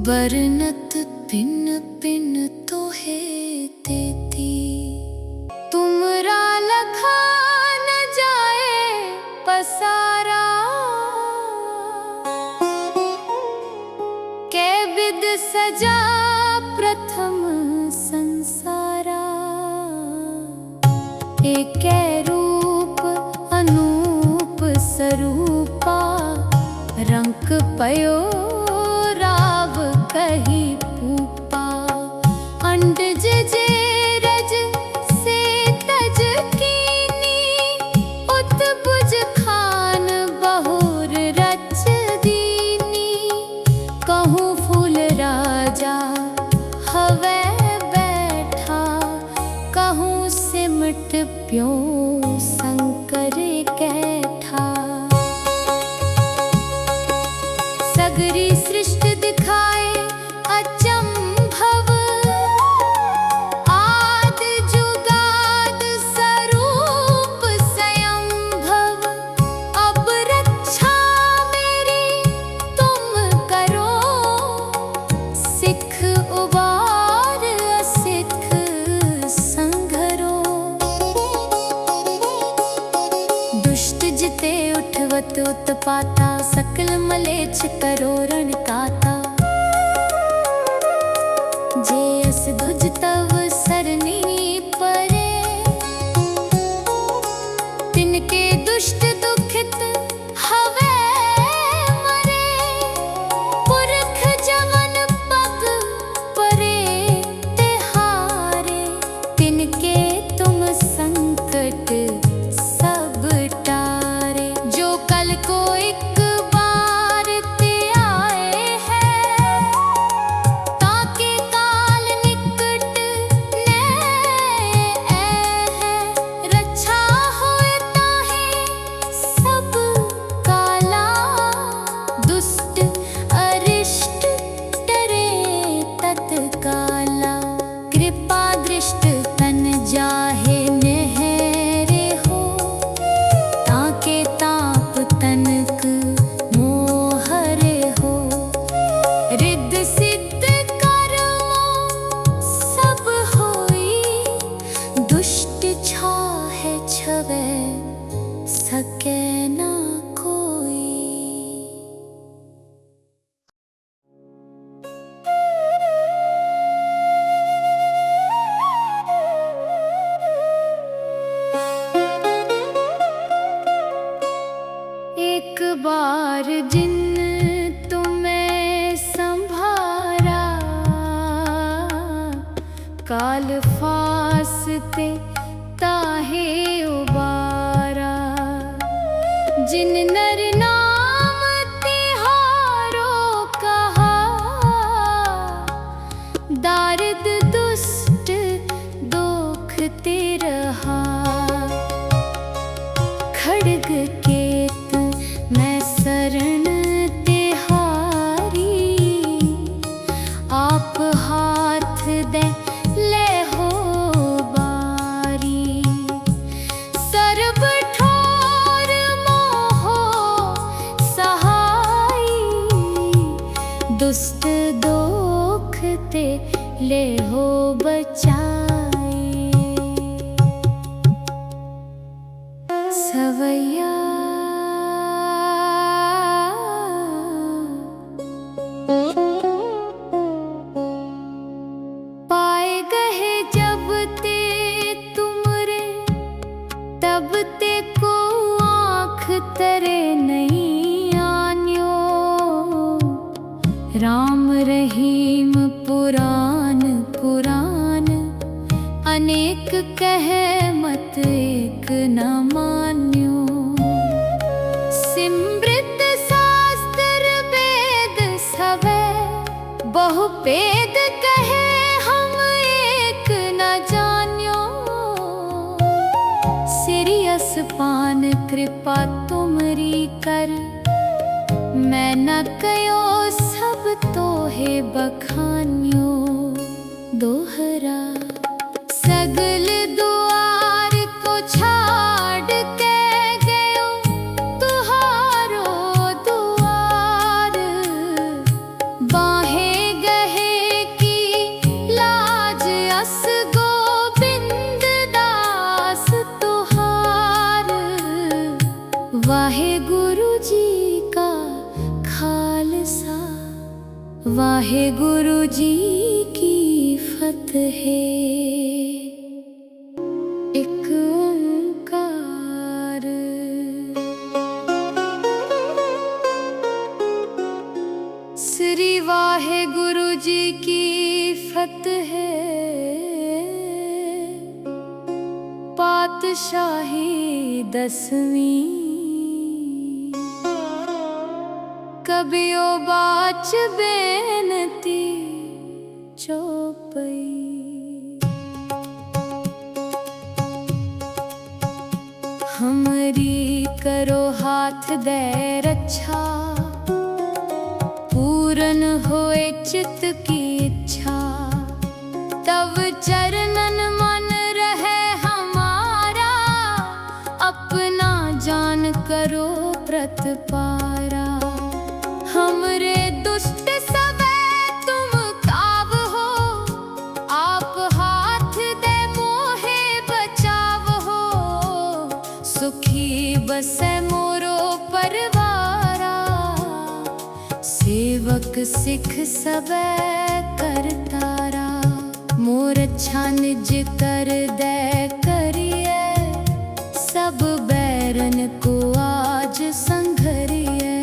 बरनत पिन पिन तो है तेती। तुमरा लखा न जाए पसारा, कै विद सजा प्रथम संसारा। एकै रूप अनूप स्वरूपा, रंक पयो राव कही पूपा। अंडज जे रज से तज कीनी, उत्बुज खान बहुर रच दीनी। कहूँ फूल राजा हवै बैठा, कहूँ सिमट प्यो शंकर कैठा। सगरी सृष्टि दिखाए अचंभव, आद जुगाद स्वरूप स्वयंभव। अब रक्षा मेरी तुम करो, सिख उबार असिख संघरो। दुष्ट जिते उठवत उत्पाता, सकल मलेच्छ करो रण काता। जे अस दुज तव सरनी परे, तिनके दुष्ट दुखित हवै मरे। पुरख जवन पग परे तिहारे, तिनके तुम संकट सब टारे। जो कल को एक बार ते आए हैं, ताके काल निकट नै है। रक्षा होए ताहि सब काला, दुष्ट अरिष्ट डरे तत्काला। कृपा दृष्ट तन जाहे नहरे हो, ताके ताप तनक मोहरे हो। रिद्ध सिद्ध कर्मों सब होई, दुष्ट छाहे छवै सके ना कोई। एक बार जिन तुम्हें संभारा, काल फासते ताहे उबारा। जिन नर नाम तिहारो कहा, दारिद दुष्ट दोखते रहा। खड्ग केत मैं शरण तिहारी, आप हाथ दे ले हो बारी। सर्ब ठोर मोहो सहाई, दुष्ट दोखते ले हो बचाई। सवैया पाए गहे जब ते तुमरे, तब ते को आँख तरे नहीं आन्यो। राम रहीम पुराण पुराण, अनेक कहे मत एक न मान्यो। सिमृत शास्त्र वेद सवै, बहु भेद कहे हम एक न जान्यो। सिरियस पान कृपा तुमरी कर, मैं न कयो सब तोहे बखान्यो। दोहरा सगल दुआर को छाड़ के गयो, तुहारो दुआर। बाहे गहे की लाज अस गोबिंद दास तुहार। वाहेगुरु जी का खालसा, वाहेगुरु जी की फतेह। एक ओंकार। श्री वाहेगुरु जी की फतेह। पातशाही 10वीं। कबियो बाच बेनती चौपई। हमरी करो हाथ दे रक्षा, पूरन होए चित्त की इच्छा। तब चरणन मन रहे हमारा, अपना जान करो प्रतपारा। हमरे दुष्ट सबे तुम काव हो, आप हाथ दे मोहे बचाव हो। सुखी बसे मोरो परवारा, सेवक सिख सबे करतारा। मोर अच्छा निज कर दे करिए, सब बैरन को आज संघरिए।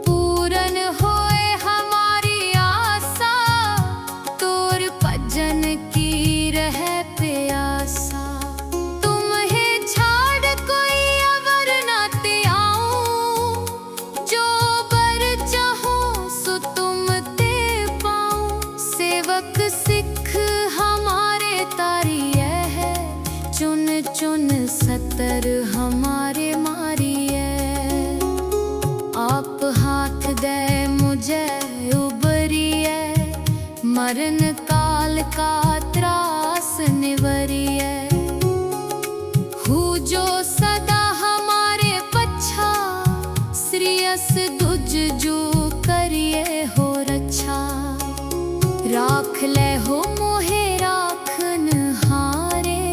पूरन होए हमारी आशा, तोर भजन की रहे प्यासा। तुम्हें छाड़ कोई अवर ना त्याऊं, जो बर चाहो सो तुम ते पाऊं। सेवक सिख हमारे तारिये है, चुन चुन सतर हमारे मारिए। आप हाथ दे मुझे उबरिए, मरण काल का त्रास निवरिए। हूँ जो सदा हमारे पच्छा, श्रीयस दुज जो करिए हो रक्षा। राख ले हो मोहे राखन हारे,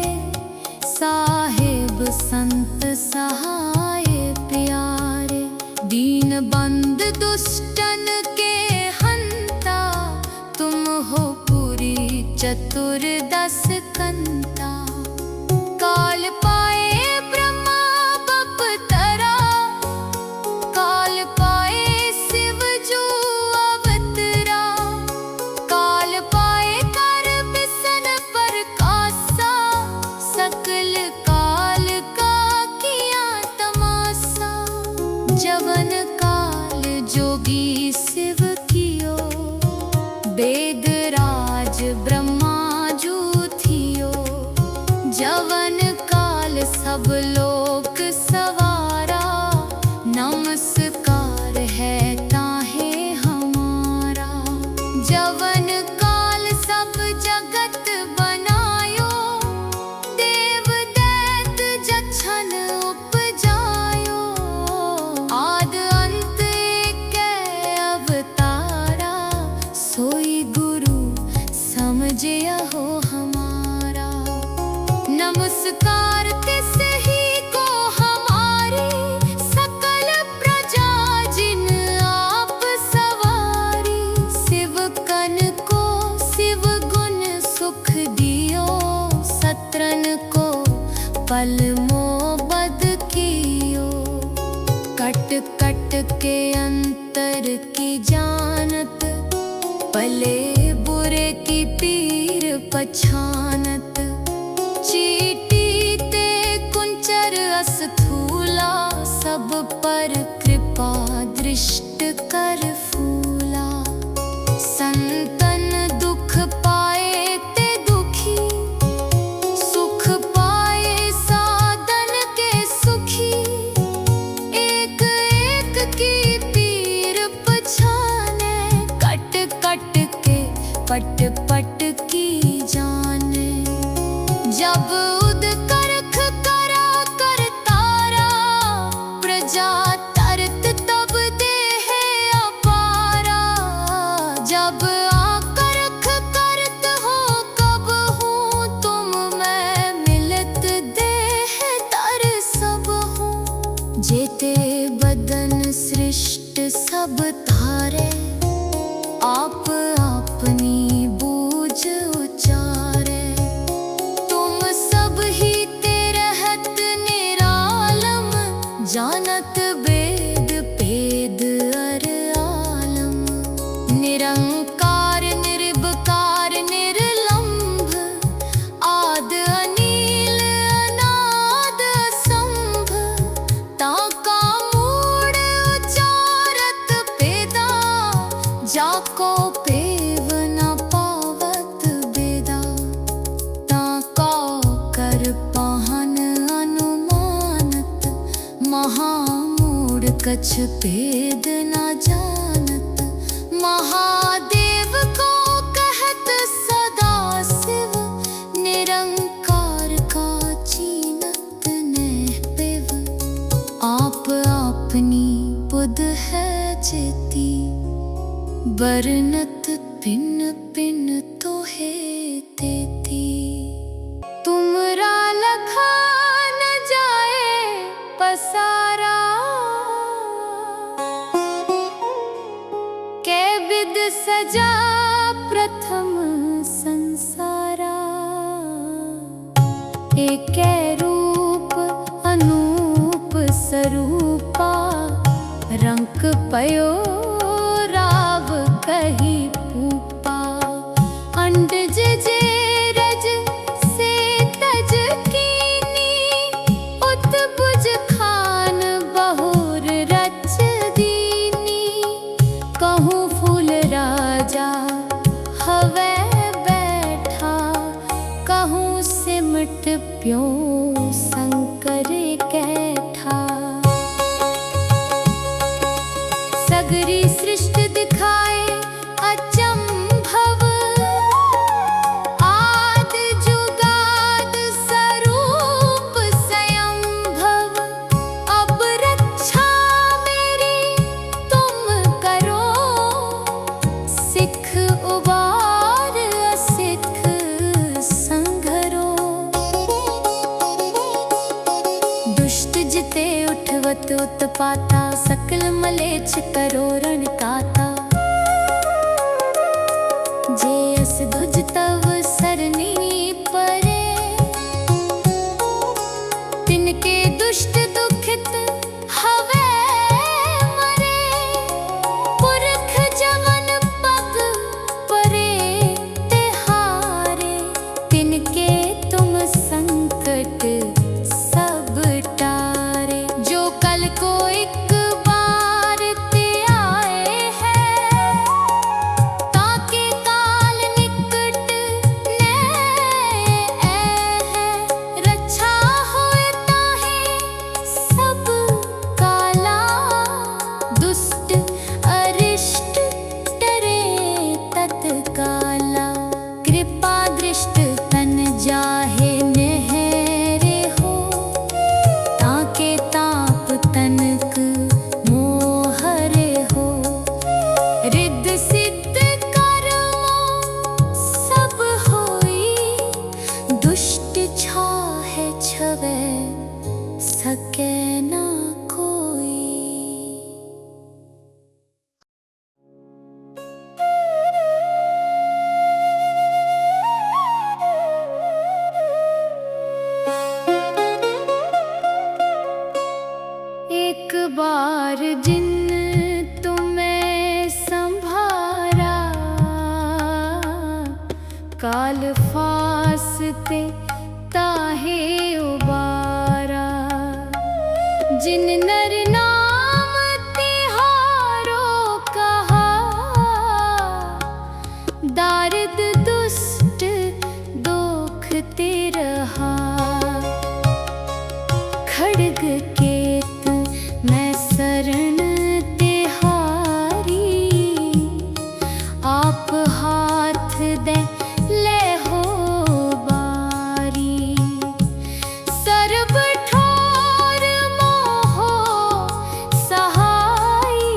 साहेब संत सहाय प्यारे। दीन बंद दुष्टन के हंता, तुम हो पूरी चतुर्दश कंता। काल पाए ब्रह्मा बपतरा, काल पाए शिव जो अवतरा। काल पाए कर बिसन प्रकाशा, सकल काल का किया तमाशा। जवन काल जोगी शिव कियो, वेद राज ब्रह्मा जू थियो। जवन काल सब लोक सवारा, नमस्कार है ताहे हमारा। जवन काल सब जगत बनायो, देव दैत जछन उपजायो। आद अंत एक अवतारा, सोई गुरु समझिया हो हमारा। नमस्कार तिस ही को हमारी, सकल प्रजा जिन आप सवारी। शिव कन को शिव गुण सुख दियो, सत्रन को पल मोबद कियो। कट कट के अंतर की जानत, भले बुरे की पीर पछानत। चीटी ते कुंचर अस्थूला, सब पर कृपा दृष्ट कर फूला। संतन दुख पाए ते दुखी, सुख पाए साधन के सुखी। एक एक की पीर पछाने, कट कट के पट पट की जाने। जब उद करख करा कर तारा, प्रजा तरत तब दे है अपार। जेते बदन सृष्ट सब धारे, आप अपनी बूझ उचारे। तुम सब ही तेरहत निरालम, जानत वेद भेद अर आलम। निरंकार निर्विकार निर्लंभ, आद अनील अनाद असंभ। ताका मूड उचारत पेदा, जाको पेव न पावत बेदा। ताका कर पाहन अनुमानत, महामूड कछ भेद न जानत। महादेव को कहत सदा शिव, निरंकार का चीनत नह पिव। आप अपनी बुध है जेती, बरनत भिन्न भिन्न तोहे तेती। तुमरा लखा न जाए पसारा, कै विद सजा प्रथम संसारा। एकै रूप अनूप स्वरूपा, रंक पयो राव कही पूपा। अंडज जे रज से तज कीनी, उत बुझ खान बहुर रच दीनी। कहूँ फूल राजा हवै बैठा, कहूँ सिमट प्यो शंकर कैठा। सगरी सृष्टि दिखाए अचंभव, आद जुगाद स्वरूप स्वयंभव। अब रक्षा मेरी तुम करो, सिख उबार असिख संघरो। दुष्ट जिते उठवत उत्पाता, सकल मलेच्छ करो रण काता। जे अस धुज तव सरनी परे, तिनके दुष्ट दुखित हवै मरे। पुरख जवन पग परे तिहारे, तिनके तुम संकट सब टारे। जो कल को एक बार ते आए हैं, ताके काल निकट नह है। रक्षा होए ताहि सब काला, दुष्ट अरिष्ट डरे तत्काला। कृपा दृष्ट तन जाहे नहरे हो, ताके ताप तनक मोहरे हो। रिद्ध सिद्ध कर्मों सब होई, दुष्ट छाहे छवै सके ना कोई। एक बार जिन तुम्हें संभारा, काल फासते ताहे उबारा। जिन नर नाम तिहारो कहा, दारिद दुष्ट दोख ते रहा। खड्ग केत मैं शरण तिहारी, आप हाथ दे ले हो बारी। सर्ब ठोर मोहो सहाई,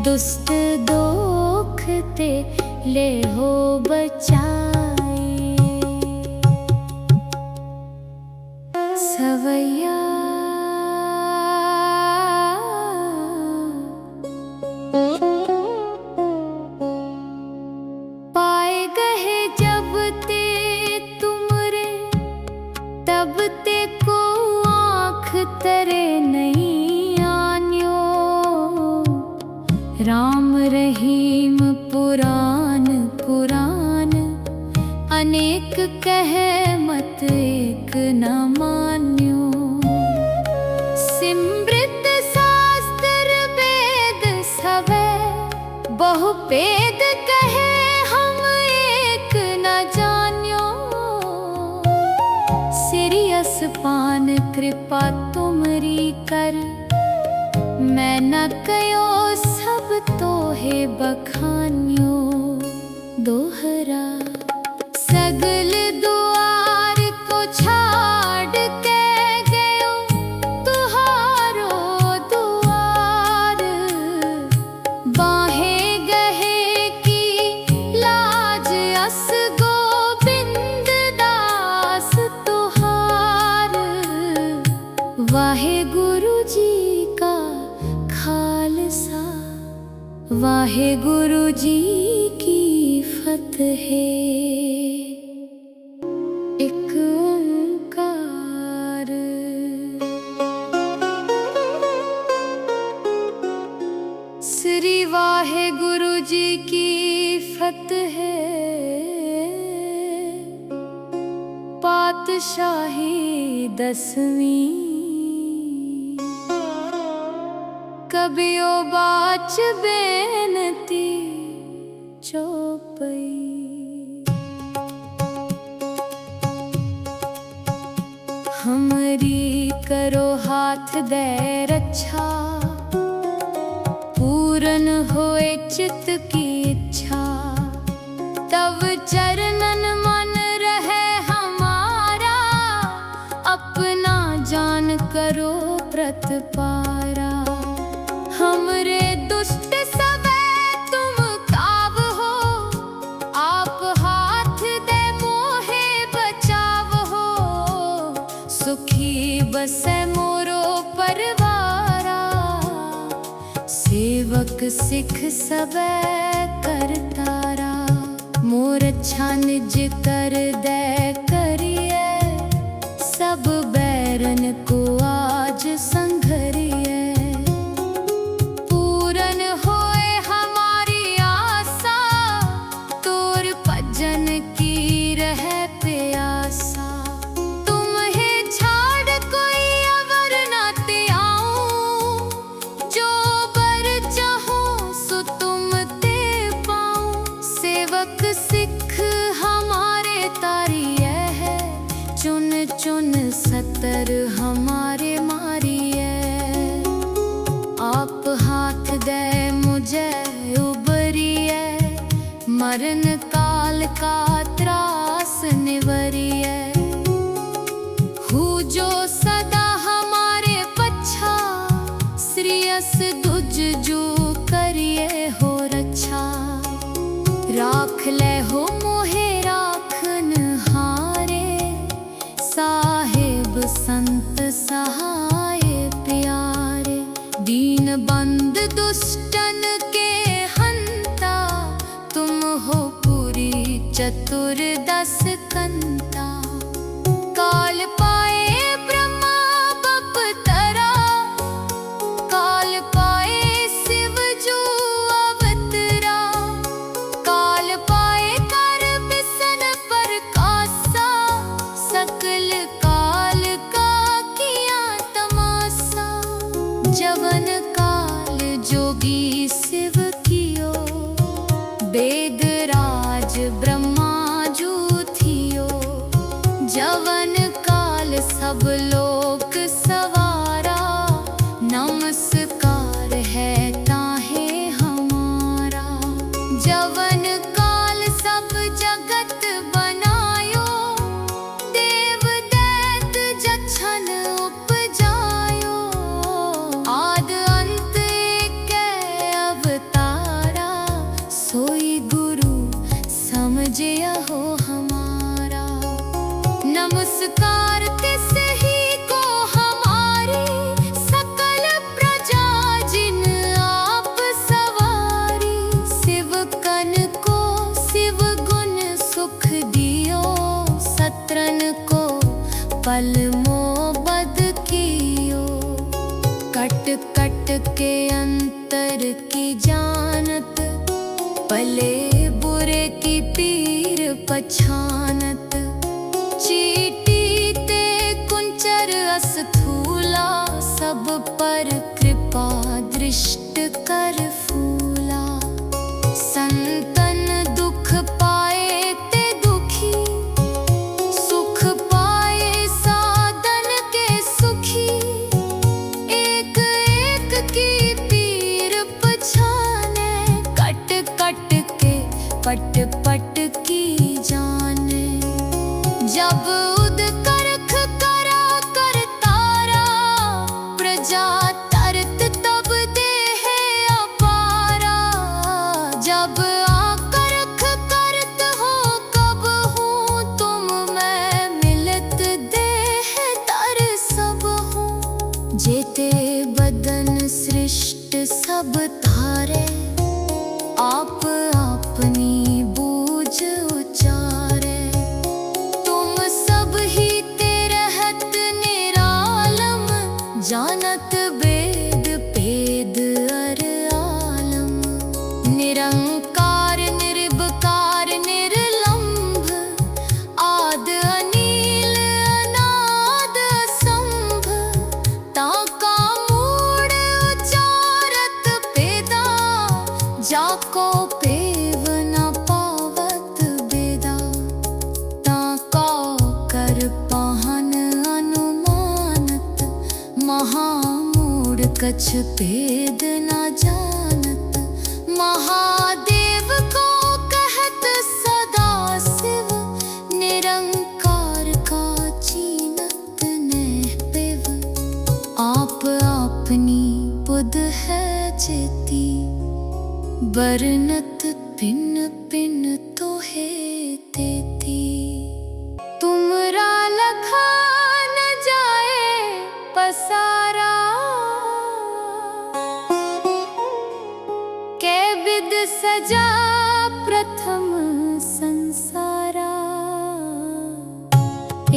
दुष्ट दोख ते ले हो बचाई। सवैया रहीम पुराण पुराण, अनेक कहे मत एक न मान्यो। सिमृत शास्त्र वेद सवे, बहु भेद कहे हम एक न जान्यो। सिरियस पान कृपा तुमरी कर, मैं न कयो सब तो है बखान्यो। दोहरा सगल दुआर को छाड़ के गयो, तुहारो दुआर। बाहें गहे की लाज अस गोबिंद दास तुहार। वाहे गुरु जी का खालसा, वाहे गुरु जी की फतेह। एक ओंकार। श्री वाहे गुरु जी की फतेह। पातशाही 10वीं, कबियो बाच बेनती चौपई। हमरी करो हाथ दे रक्षा, पूरन होए चित की इच्छा। तब चरणन मन रहे हमारा, अपना जान करो प्रतपारा। हमरे दुष्ट सबे तुम काव हो, आप हाथ दे मोहे बचाव हो। सुखी बसे मोरो परवारा, सेवक सिख सबे करतारा। मोर अच्छा निज कर दे करिए, सब बैरन को आज संघरिए। पूरन होए हमारी आशा, तोर भजन की रहे प्यासा। तुम्हें छाड़ कोई अवर न त्याऊं, जो बर चाहूं सो तुम ते पाऊं। सेवक सिख हमारे तारिये है, चुन चुन सतर हमारे मारिए। आप हाथ दे मुझे उबरिए, मरण काल का त्रास निवरिए। हु जो सदा हमारे पच्छा, श्रीयस दुज जो करिए हो रक्षा। राख ले हो मोहे राखन हारे, साहेब संत सहाय प्यारे। दीन बंद दुष्टन के हंता, तुम हो पूरी चतुर्दश कंता। काल पाए ब्रह्मा बपतरा, काल पाए शिव जो अवतरा। काल पाए कर बिसन प्रकाशा, सकल काल का किया तमाशा। जवन काल जोगी शिव कियो, वेद राज ब्रह्मा जू थियो। जवन काल सब लोक सवारा, नमस्कार है ताहे हमारा। जवन काल सब जगत बनायो, देव दैत जछन उपजायो। आद अंत एक अवतारा, सोई गुरु समझिया हो हमारा। नमस्कार तिस ही को हमारी, सकल प्रजा जिन आप सवारी। शिव कन को शिव गुण सुख दियो, सत्रन को पल मोबद कियो। कट कट के अंतर की जानत, भले बुरे की पीर पछानत, चीटी ते कुंचर अस्थूला, सब पर कृपा दृष्ट कर फूला। संतन दुख पाए ते दुखी, सुख पाए साधन के सुखी। एक एक की पीर पछाने, कट कट के पट पट की जाने। जब उद करख करा कर तारा, प्रजा तरत तब देह अपारा। जब आकरख करत हो कब हूँ, तुम मैं मिलत देह तर सब हूँ। जेते बदन सृष्ट सब धारे, आप अपनी बूझ उचारे। तुम सब ही ते रहत निरालम, जानत वेद भेद अर आलम। निरंकार निर्विकार निर्लंभ, आद अनील अनाद असंभ। ताका मूढ़ उचारत पेदा, जाको पेव न पावत बेदा। ताका कर पाहन अनुमानत, महामूढ़ कछ भेद न जानत। महादेव को कहत सदा शिव, निरंकार का चीनत नेह पेव। आप अपनी बुध है जेती, बरनत पिन पिन तोहे देती। तुमरा लखा न जाए पसारा, कै विद सजा प्रथम संसारा।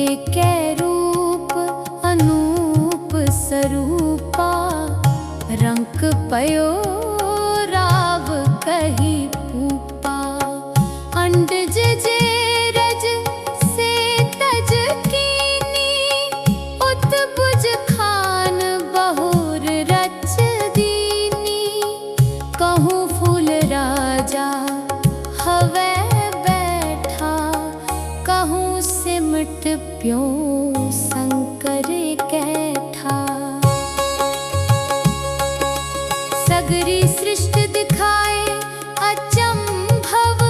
एकै रूप अनूप स्वरूपा, रंक पयो राव कही पूपा। अंडज जे रज से तज कीनी, उत्बुझ खान बहुर रच दीनी। कहूँ फूल राजा हवै बैठा, कहूँ सिमट प्यो शंकर कैठा। सगरी सृष्टि दिखाए अचंभव,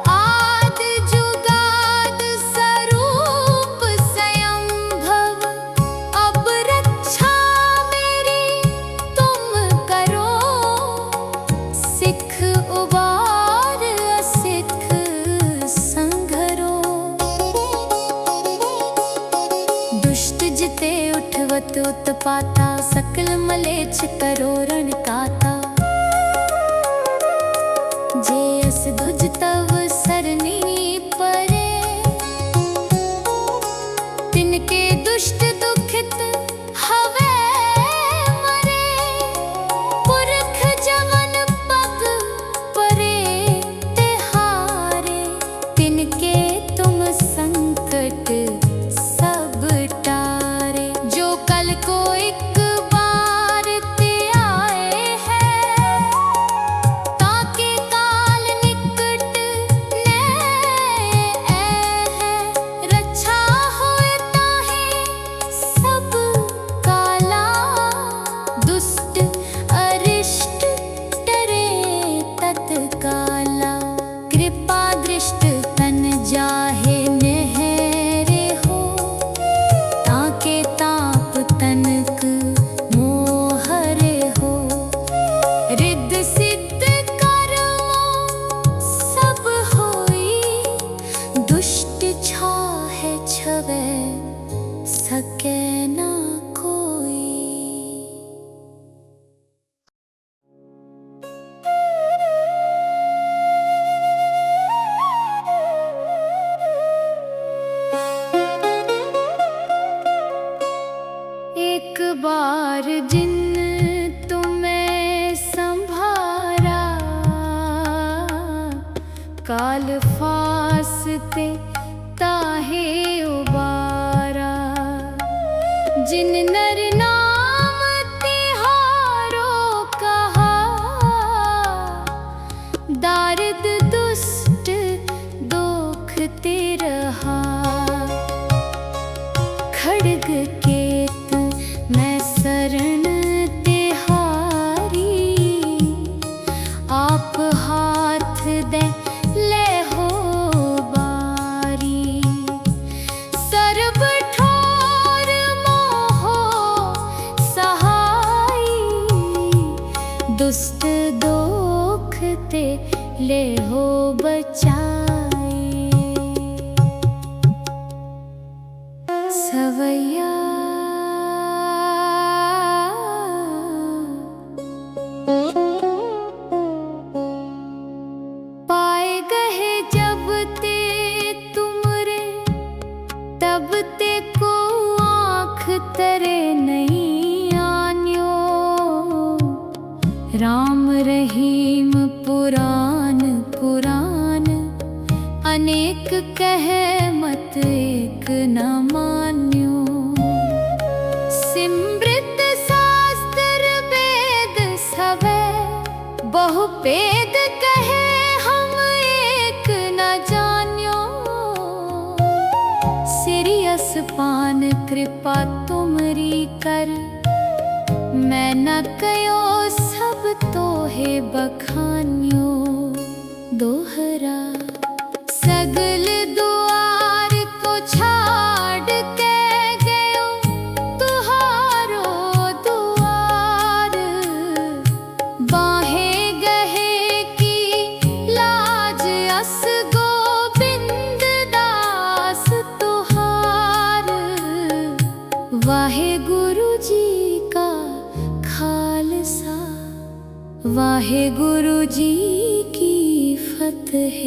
आद जुगाद स्वरूप स्वयंभव। अब रक्षा मेरी तुम करो, सिख उबार असिख संघरो। दुष्ट जिते उठवत उत्पाता, सकल मलेच्छ करो रण काता। जे अस धुज तव सरनी परे, तिनके दुष्ट दुखित हवे मरे। पुरख जवन पग परे तिहारे, तिनके तुम संकट सब टारे। जो कल को एक बार ते आए हैं, ताके काल निकट ने है। रक्षा होए ताहि सब काला, दुष्ट अरिष्ट डरे तत्काला। कृपा दृष्ट तन जाहे नेहरे हो, ताके ताप तनक मोहरे हो। रिद्ध सिद्ध कर्मों सब होई, दुष्ट छाहे छवै सके ना कोई। बार जिन तुम्हें संभारा, काल फासते ताहे उबारा। जिन नर नाम तिहारो कहा, दारिद दुष्ट दोखते रहा। खड्ग केत मैं शरण तिहारी, आप हाथ दे ले हो बारी। सर्ब ठोर मोहो सहाई, दुष्ट दोखते ले हो बचाई। सवैया पाए गहे जब ते तुमरे, तब ते को आँख तरे नहीं आन्यो। राम रहीम पुराण पुराण, अनेक कहे मत एक न मान्यो। सिमृत शास्त्र वेद सवे, बहु भेद कहे हम एक न जान्यो। सिरियस पान कृपा तुमरी कर, मैं न कयो सब तोहे बखान्यो। दोहरा सगल दुआर को छाड़ के गयो, तुहारो दुआर। बाहे गहे की लाज अस गोबिंद दास तुहार। वाहे गुरु जी का खालसा, वाहे गुरु जी की फतेह।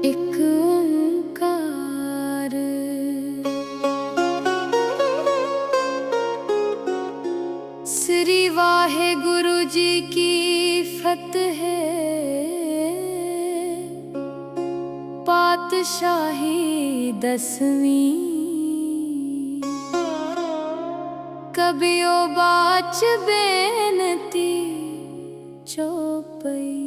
एक ओंकार। श्री वाहे गुरु जी की फतेह। पातशाही 10वीं, कबियो बाच बेनती चौपई।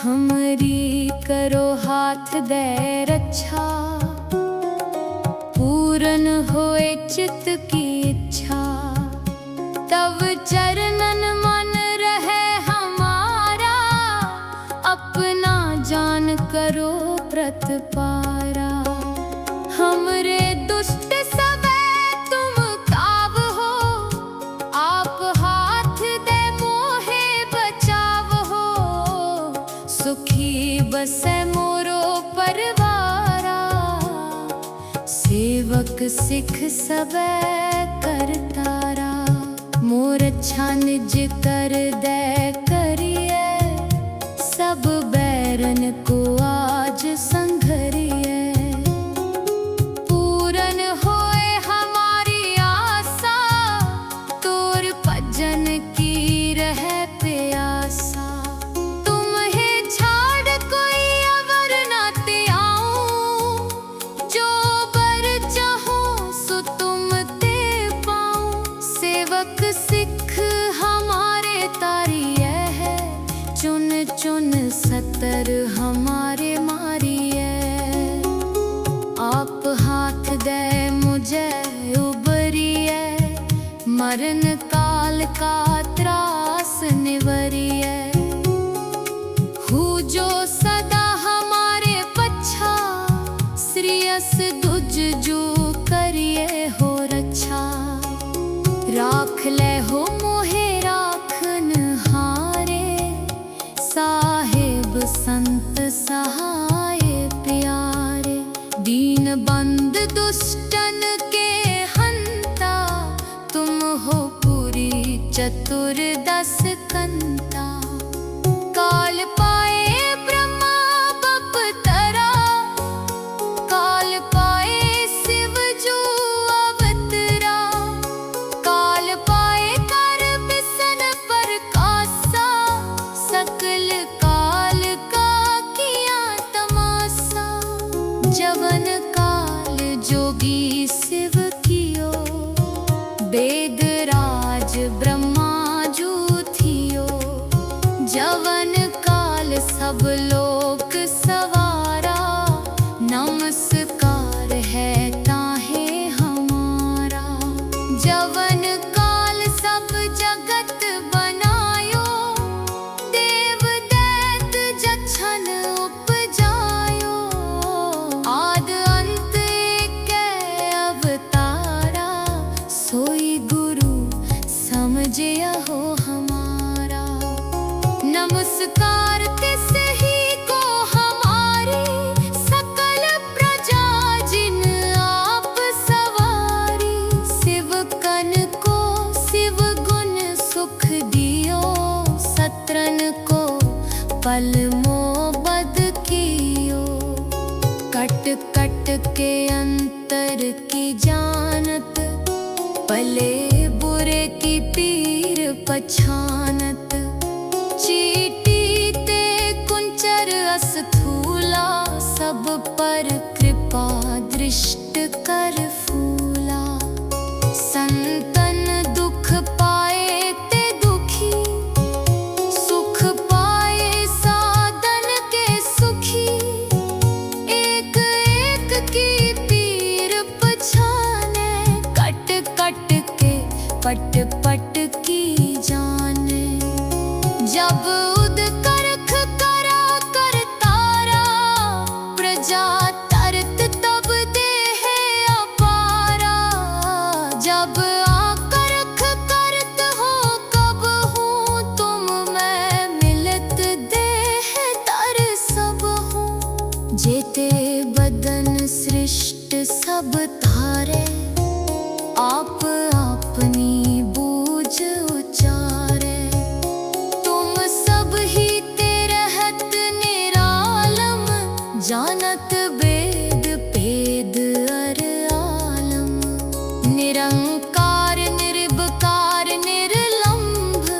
हमरी करो हाथ दे रक्षा, पूरन होए चित की इच्छा। तब चरणन मन रहे हमारा, अपना जान करो प्रतपारा। हमरे दुष्ट सबे तुम काव हो, आप हाथ दे मोहे बचाव हो। सुखी बसे मोरो परवारा, सेवक सिख सबे करतारा। मोर अच्छा निज कर दे करिए, सब बैरन को आज संघरिए। पूरन होए हमारी आशा, तोर भजन की रहे प्यासा। तुम्हें छाड़ कोई अवर न ते आऊं, जो बर चाहो सो तुम ते पाऊं। सेवक सिख हमारे तारिए है, चुन चुन सतर हमारे मारिए। आप हाथ दे मुझे उबरिए, मरण काल का त्रास निवरिए। हूँ जो सदा हमारे पच्छा, श्रीयस दुज जो करिए हो रक्षा। राख ले हो मोहे राखन हारे, साहेब संत सहाय प्यारे। दीन बंद दुष्टन के हंता, तुम हो पूरी चतुर्दश कंता। काल पाए ब्रह्मा बपतरा, काल पाए शिव जो अवतरा। काल पाए कर जवन काल जोगी शिव कियो, वेदराज ब्रह्मा जू थियो। जवन काल सब लोक सवारा, नमस्कार है ताहे हमारा। जवन काल सब जगत बनायो, देव दैत जछन उपजायो। आद अंत एकै अवतारा, सोई गुरु समझिया हो हमारा। नमस्कार तिस ही को हमारी, सकल प्रजा जिन आप सवारी। शिव कन को शिव गुण सुख दियो, सत्रन को पल मोबद कियो। कट कट के अंतर की जानत, भले बुरे की पीर पछानत। चीटी ते कुंचर अस्थूला, सब पर कृपा दृष्ट कर फूला। संतन दुख पाए ते दुखी, सुख पाए साधन के सुखी। एक एक की पीर पछाने, कट कट के पट पट की जाने। जब उद करख करा कर तारा, प्रजा तरत तब देह अपारा। जब आकरख करत हो कब हूँ, तुम मैं मिलत देह तर सब हूँ। जेते बदन सृष्ट सब धारे, आप अपनी बूझ उचारे। तुम सब ही ते रहत निरालम, जानत वेद भेद अर आलम। निरंकार निर्विकार निर्लंभ,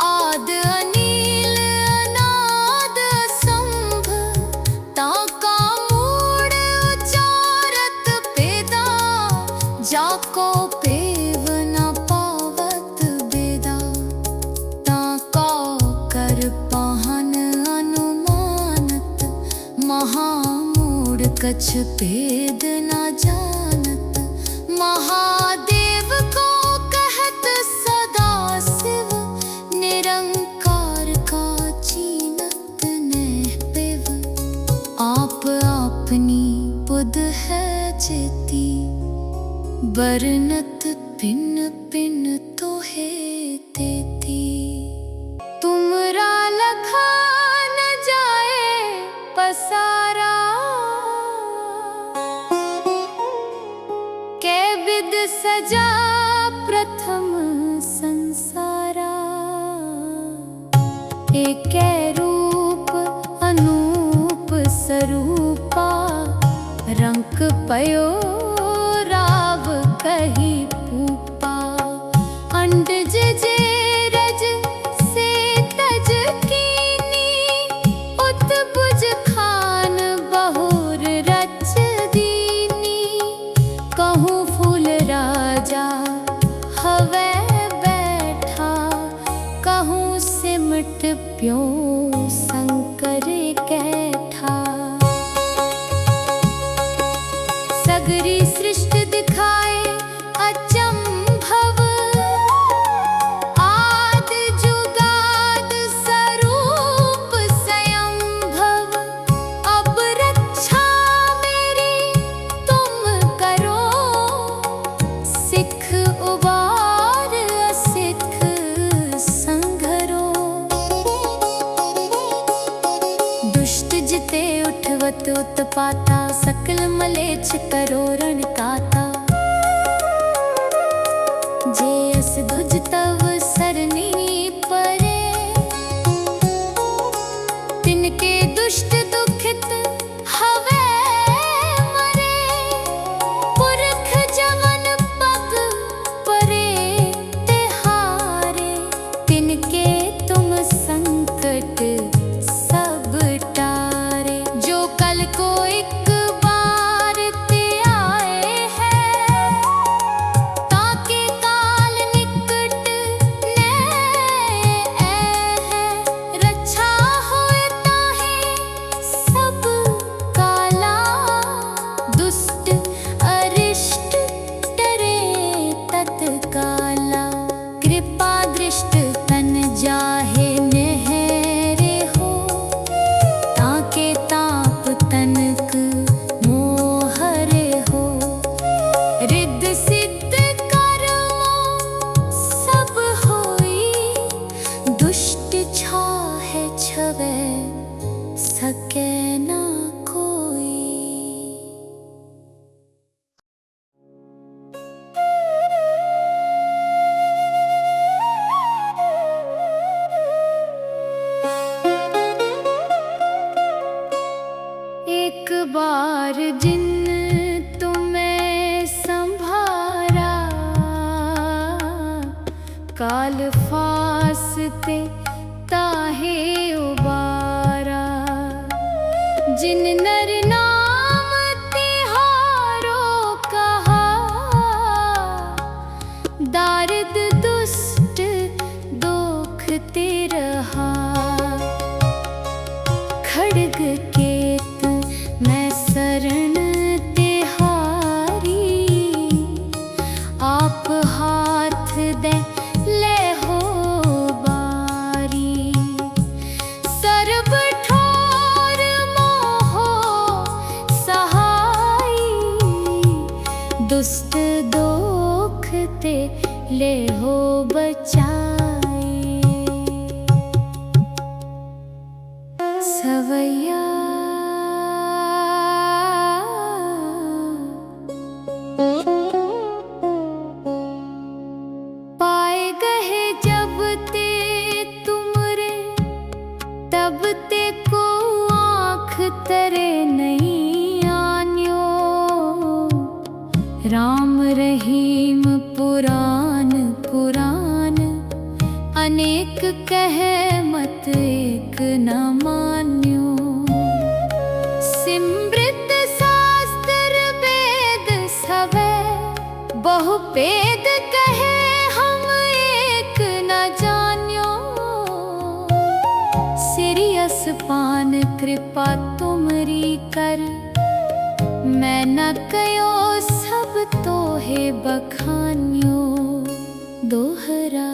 आद अनील अनाद असंभ। ताका मूड उचारत पेदा, जाको पेव न पावत बेदा। ताका कर पाहन अनुमानत, महामूढ़ कछ भेद न जानत। महादेव को कहत सदा शिव, निरंकार का चीनत नेह पिव। आप अपनी बुध है जेती, बरनत पिन पिन तोहे देती। तुमरा लखा न जाए पसारा, कै विद सजा प्रथम संसारा। एकै रूप अनूप स्वरूपा, रंक पयो राव कही पूपा। अंडज जे रज से तज कीनी, उत बुझ खान बहुर रच दीनी। कहूँ फूल राजा हवै बैठा, कहूँ सिमट प्यो शंकर कैठा। सगरी सृष्टि दिखाए अचंभव, आद जुगाद स्वरूप स्वयंभव। अब रक्षा मेरी तुम करो, सिख उबार असिख संघरो। दुष्ट जिते उठवत उत्पाता, सकल मलेच्छ करो रण काता। जे अस दुज तव सरनी परे, तिनके दुष्ट दुखित हवे मरे। पुरख जवन पग परे तिहारे, तिनके तुम संकट सब टारे। जो कल को एक बार एक बार जिन तुम्हें संभारा, काल फासते ताहे उबारा। जिन नर नाम तिहारो कहा, दारिद दुष्ट दोखते रहा। खड्ग केत मैं शरण तिहारी, आप हाथ दे ले हो बारी। सर्ब ठोर मोहो सहाई, दुष्ट दोखते ले हो बचाई। सवैया पाए गए जब ते तुमरे, तब ते को आँख तरे नहीं आन्यो। राम रहीम पुराण पुराण, अनेक कहे मत एक न मान्यो। सिमृत शास्त्र वेद सवे, बहु भेद कहे हम एक न जान्यो। सिरियस पान कृपा तुमरी कर, मैं न कयो सब तोहे बखान्यो। दोहरा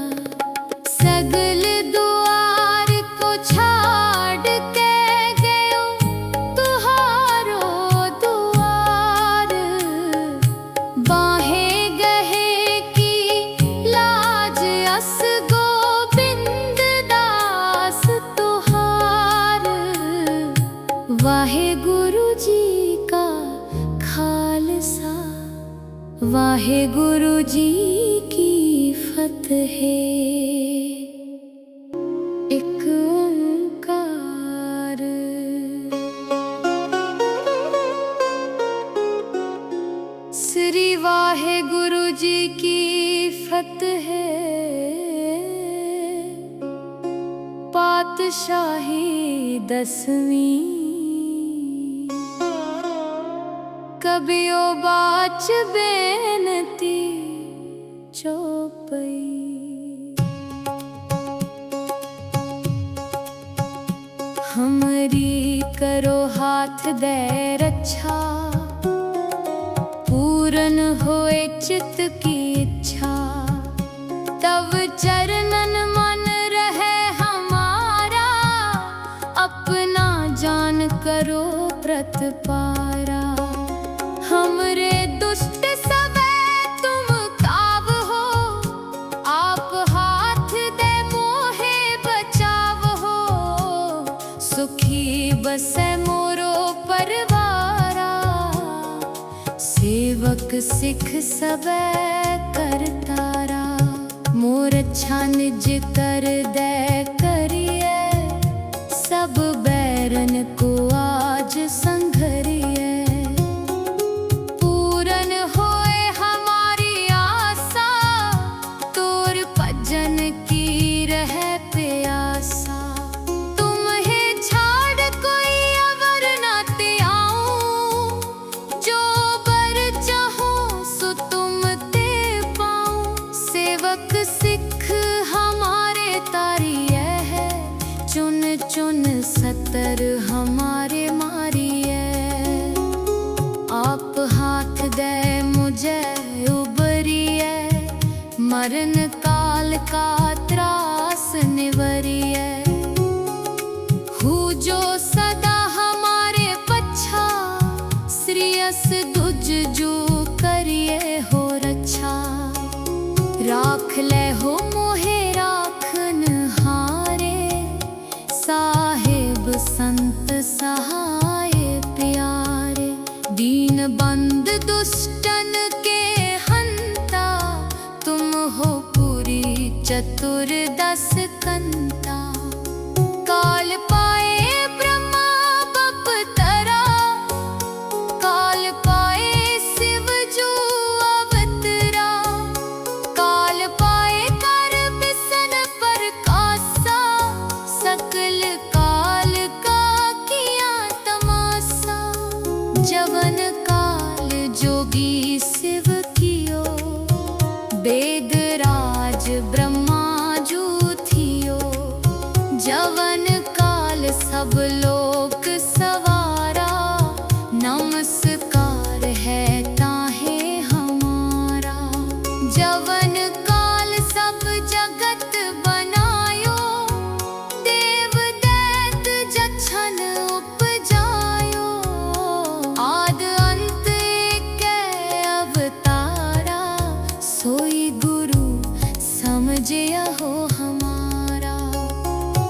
सगल दुआर को छाड़ के गयो, तुहारो दुआर। बाहें गहे की लाज अस गोबिंद दास तुहार। वाहे गुरु जी का खालसा, वाहे गुरु जी की फतेह। एक ओंकार। श्री वाहे गुरु जी की फतेह। पातशाही 10वीं, कबियो बाच बेनती चौपई। हमरी करो हाथ दे रक्षा, पूरन होए चित्त की इच्छा। तब चरणन मन रहे हमारा, अपना जान करो प्रतपारा। हमरे दुष्ट सबे तुम काव हो, आप हाथ दे मोहे बचाव हो। सुखी बसे मोरो परवारा, सेवक सिख सबे करतारा। मोर अच्छा निज कर दे करिए, सब बैरन को आज संघरिए। पूरन होए हमारी आशा, तोर भजन की रहे प्यासा। तुम्हें छाड़ कोई अवर ना त्याऊं, जो बर चाहूं सो तुम ते पाऊं। सेवक सिख हमारे तारिये है, चुन चुन सतर हमारे मारिए। आप हाथ दे मुझे उबरिए, मरण काल का त्रास निवरिए। हूँ जो सदा हमारे पच्छा, श्रीयस दुज जो करिए हो रक्षा। राख ले हो मोहे राखन हारे, साहेब संत सहाय प्यारे। दीन बंद दुष्टन के हंता, तुम हो पूरी चतुर्दश कंता। काल पाए ब्रह्मा बपतरा, जवन काल जोगी शिव कियो, वेद राज ब्रह्मा जू थियो। जवन काल सब लोक सवारा, नमस्कार है ताहे हमारा। जवन काल सब जगत बनायो, देव दैत जछन उपजायो। आद अंत एक अवतारा, सोई गुरु समझिया हो हमारा।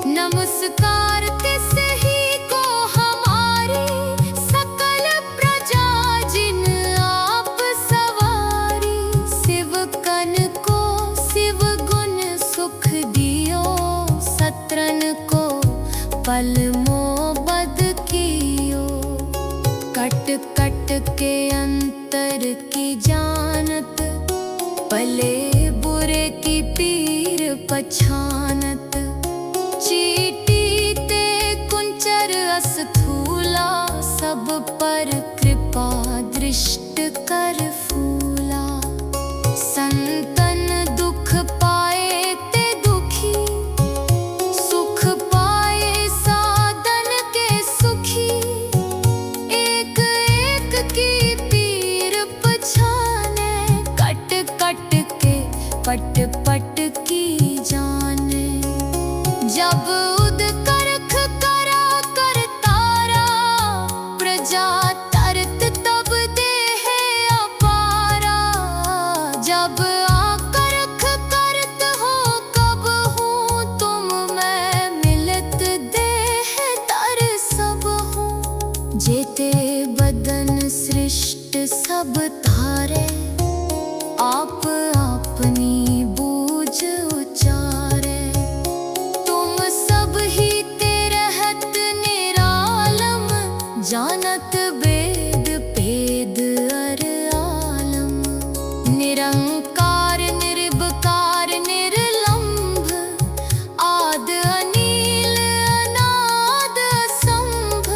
नमस्कार तिस ही को हमारी, सकल प्रजा जिन आप सवारी। शिव कन को शिव गुण सुख दियो, सत्रन को पल मोबद कियो। कट कट के अंतर की जानत, भले बुरे की पीर पछानत। चीटी ते कुंचर अस्थूला, सब पर कृपा दृष्ट कर फूला। संतन दुख पाए ते दुखी, सुख पाए साधन के सुखी। एक एक की पीर पछाने, कट कट के पट पट की जाने। जब उद करख करा कर तारा, प्रजा तरत तब देह अपारा। जब आकरख करत हो कब हूँ, तुम मैं मिलत देह तर सब हूँ। जेते बदन सृष्ट सब धारे, आप अपनी बूझ उचारे। तुम सब ही ते रहत निरालम, जानत वेद भेद अर आलम। निरंकार निर्विकार निर्लंभ, आद अनील अनाद असंभ।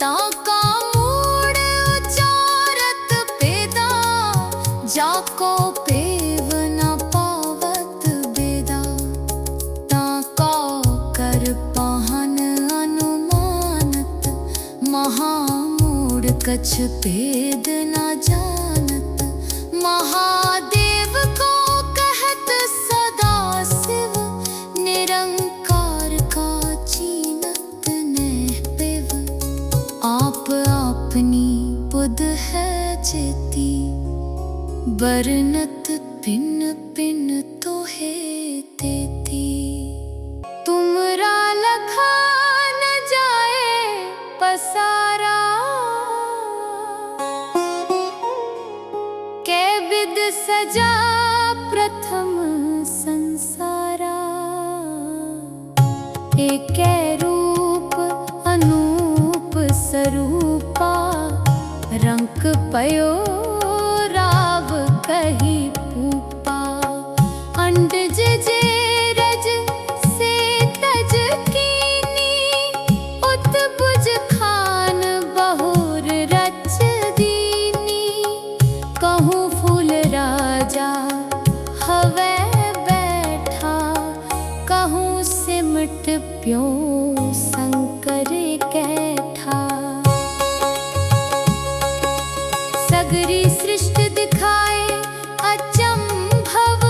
ताका मूढ़ उचारत पेदा, जाको पेव न पावत बेदा। ताका कर पाहन अनुमानत, महामूढ़ कछ भेद न जानत। महादेव को कहत सदा शिव, निरंकार का चीनत नेह पिव। आप अपनी बुध है जेती, बरनत पिन पिन तो है तेती। तुमरा लखा न जाए पसारा, कै विद सजा प्रथम संसारा। एकै रूप अनूप स्वरूपा, रंक पयो राव कही पूपा। अंडज जे रज से तज कीनी, उत्बुज खान बहुर रच दीनी। कहूँ फूल राजा हवै बैठा, कहूँ सिमट प्यो शंकर कैठा। सगरी सृष्टि दिखाए अचंभव,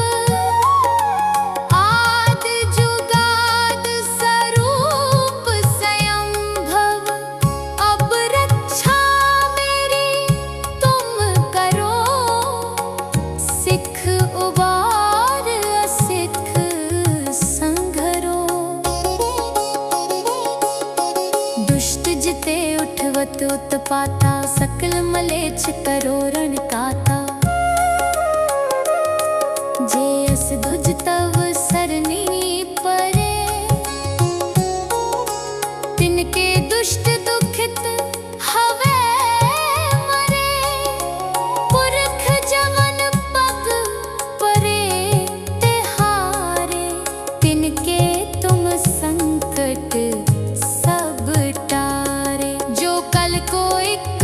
आद जुगाद स्वरूप स्वयंभव। अब रक्षा मेरी तुम करो, सिख उबार असिख संघरो। दुष्ट जिते उठवत उत्पाता, सकल मलेच्छ करो रण काता। जे अस धुज तव सरनी परे, तिनके दुष्ट दुखित हवे मरे। पुरख जवन पग परे तिहारे, तिनके तुम संकट सब टारे। जो कल को एक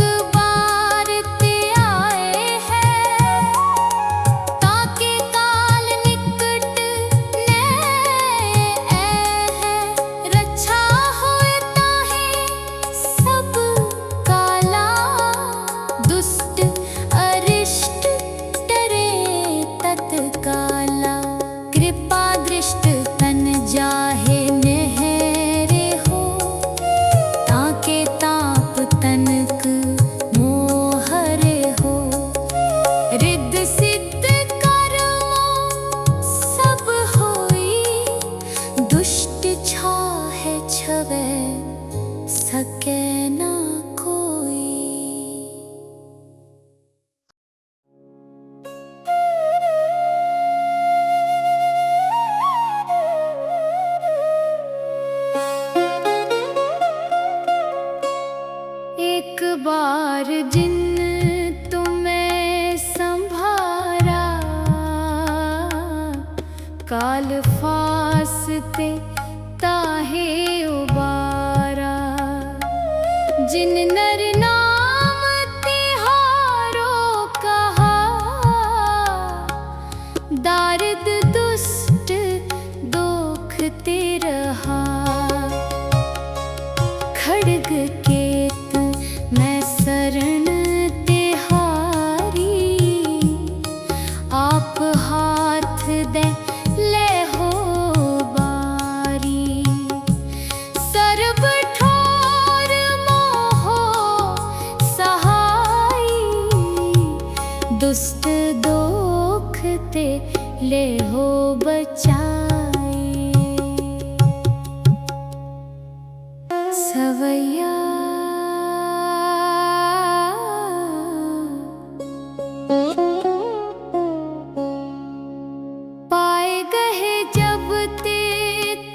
जिन तुम्हें संभारा, काल फासते ताहे उबारा। जिन नर नाम तिहारो कहा, दारिद दुष्ट दोखते रहा। खड्ग केत मैं शरण तिहारी, आप हाथ दे ले हो बारी। सर्ब ठोर मोहो सहाई, दुष्ट दोखते ले हो बचाई। सवैया पाए गए जब ते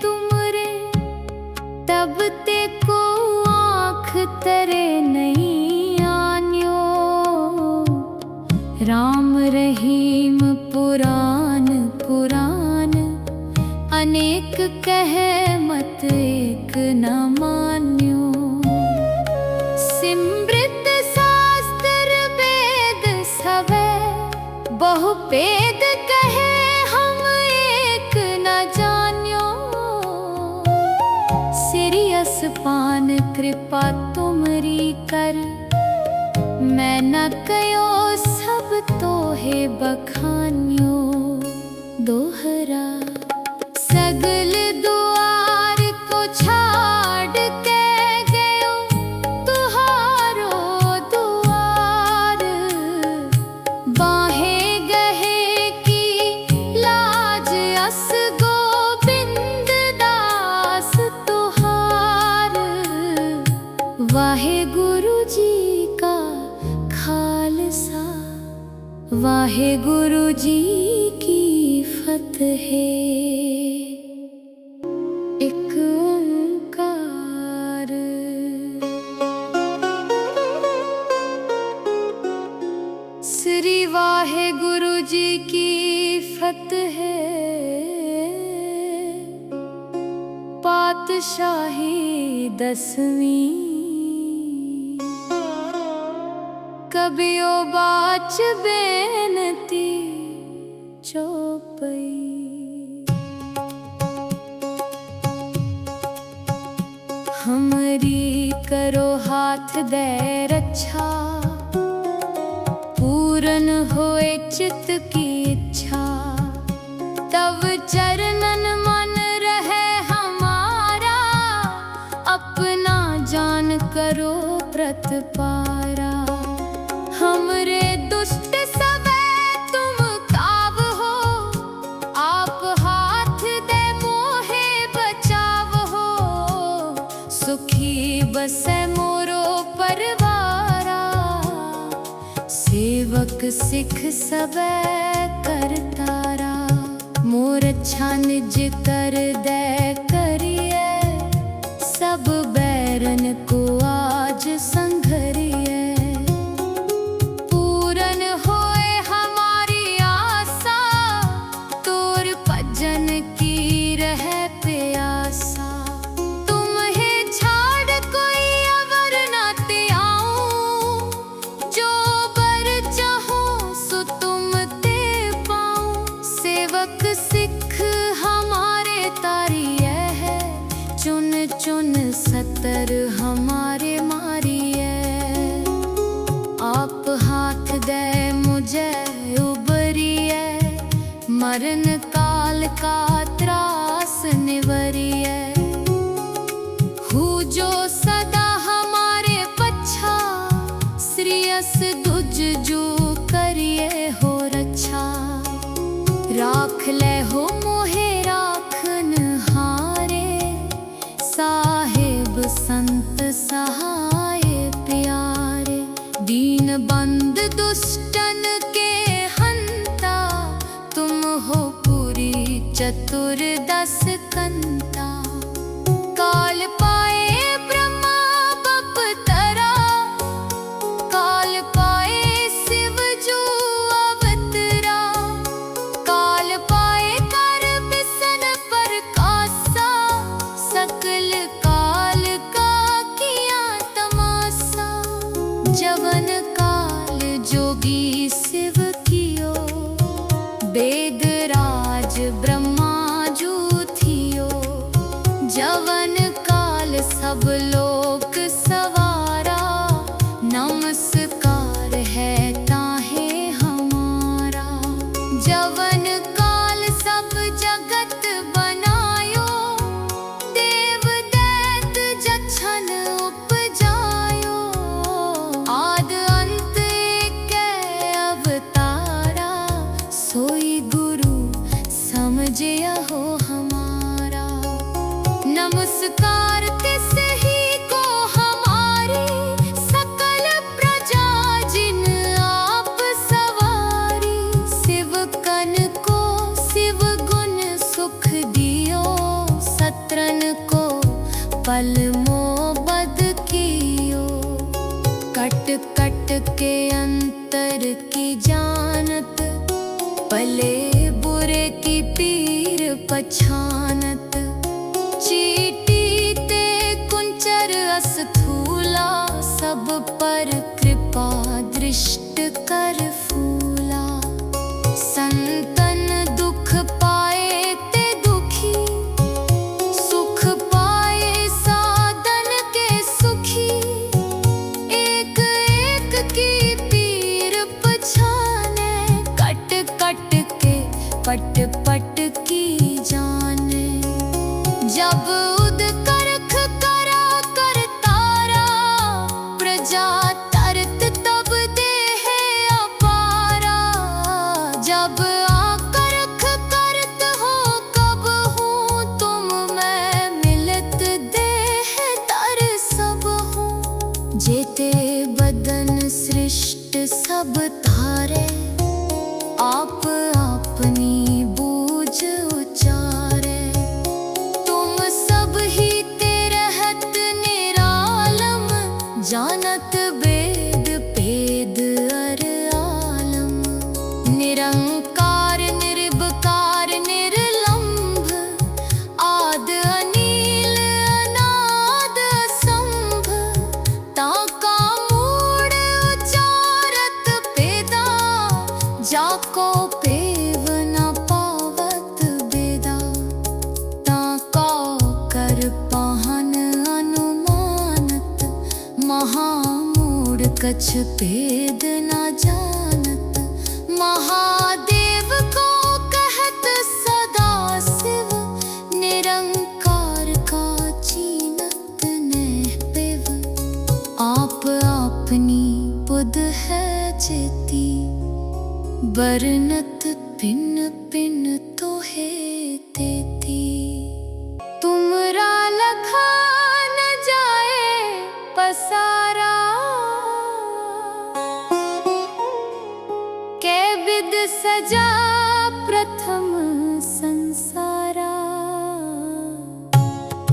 तुमरे, तब ते को आँख तरे नहीं आन्यो। राम रहीम पुराण कुरान, अनेक कहे मत एक न मान्यो। सिमृत शास्त्र वेद सवे, बहु भेद कहे हम एक न जान्यो। सिरियस पान कृपा तुमरी कर, मैं न कयो सब तो है बखान्यो। दोहरा सगल दुआर को छाड़ के गयो, तुहारो दुआर। बाहे गहे की लाज अस गोबिंद दास तुहार। वाहे गुरु जी का खालसा, वाहे गुरु जी की फतेह। एक ओंकार। श्री वाहे गुरु जी की फतेह। पातशाही 10वीं, कबियो बाच बेनती चौपई। हमरी करो हाथ दे रक्षा, पूरन होए चित की इच्छा। तब चरणन मन रहे हमारा, अपना जान करो प्रतपारा। हमरे दुष्ट सबे तुम काव हो, आप हाथ दे मोहे बचाव हो। सुखी बसे मोरो परवारा, सेवक सिख सबे करतारा। मोर अच्छा निज कर दे करिए, सब बैरन को आज संघरिए। पूरन होए हमारी आशा, तोर भजन की रहे प्यासा। तुम्हें छाड़ कोई अवर न ते आऊं, जो बर चाहो सो तुम ते पाऊं। सेवक सिख हमारे तारिये है, चुन चुन सतर हमारे मारिए। आप हाथ दे मुझे उबरिए, मरण काल का त्रास निवरिए। हूँ जो सदा हमारे पच्छा, श्रीयस दुज जो करिए हो रक्षा। राख ले हो मोहे राखन हारे, साहेब संत सहाय प्यारे। दीन बंद दुष्टन के हंता, तुम हो पूरी चतुर्दश कंता। काल पाए ब्रह्मा बपतरा, काल नमस्कार है ताहे हमारा। जवन काल सब जगत बनायो, देव दैत जछन उपजायो। आद अंत एकै अवतारा, सोई गुरु समझियहो हमारा। नमस्कार तिस ही को हमारी, सकल प्रजा जिन आप सवारी। शिव कन को शिव गुण सुख दियो, सत्रन को पल मोबद कियो। कट कट के अंतर की जानत, भले बुरे की पीर पछानत। चीटी ते कुंचर अस्थूला, सब पर कृपा दृष्ट कर फूला। संतन दुख पाए ते दुखी, सुख पाए साधन के सुखी। एक एक की पीर पछाने, कट कट के पट पट की जाने। जब उद करख करा कर तारा, प्रजा तरत तब देह अपारा। जब आकरख करत हो कब हूँ, तुम मैं मिलत देह तर सब हूँ। जेते बदन सृष्ट सब धारे, आप अपनी बूझ उचारे। तुम सब ही ते रहत निरालम, जानत वेद भेद अर आलम। निरंकार निर्विकार निर्लंभ, आद अनील अनाद असंभ। ताका मूढ़ उचारत पेदा, जाको पेव न पावत बेदा। ताका कर पाहन अनुमानत, महामूढ़ कछ भेद न जानत। महादेव को कहत सदा शिव, निरंकार का चीनत नेह पिव। आप अपनी बुध है जेती, बरनत पिन पिन तोहे देती। तुमरा लखा न जाए पसारा, कै विद सजा प्रथम संसारा।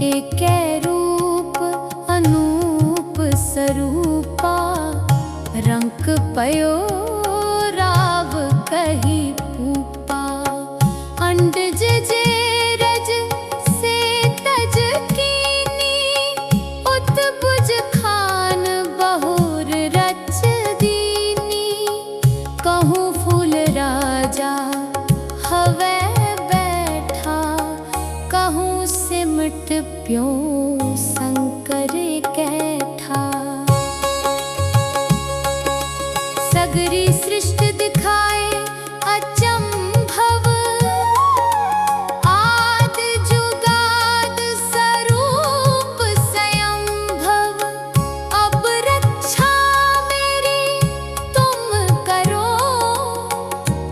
एकै रूप अनूप स्वरूपा, रंक पयो राव कही पूपा। अंडज जे रज से तज कीनी, उत्बुझ खान बहुर रच दीनी। कहूँ फूल राजा हवै बैठा, कहूँ सिमट प्यो शंकर कैठा। सगरी सृष्टि दिखाए अचंभव, आद जुगाद स्वरूप स्वयंभव। अब रक्षा मेरी तुम करो,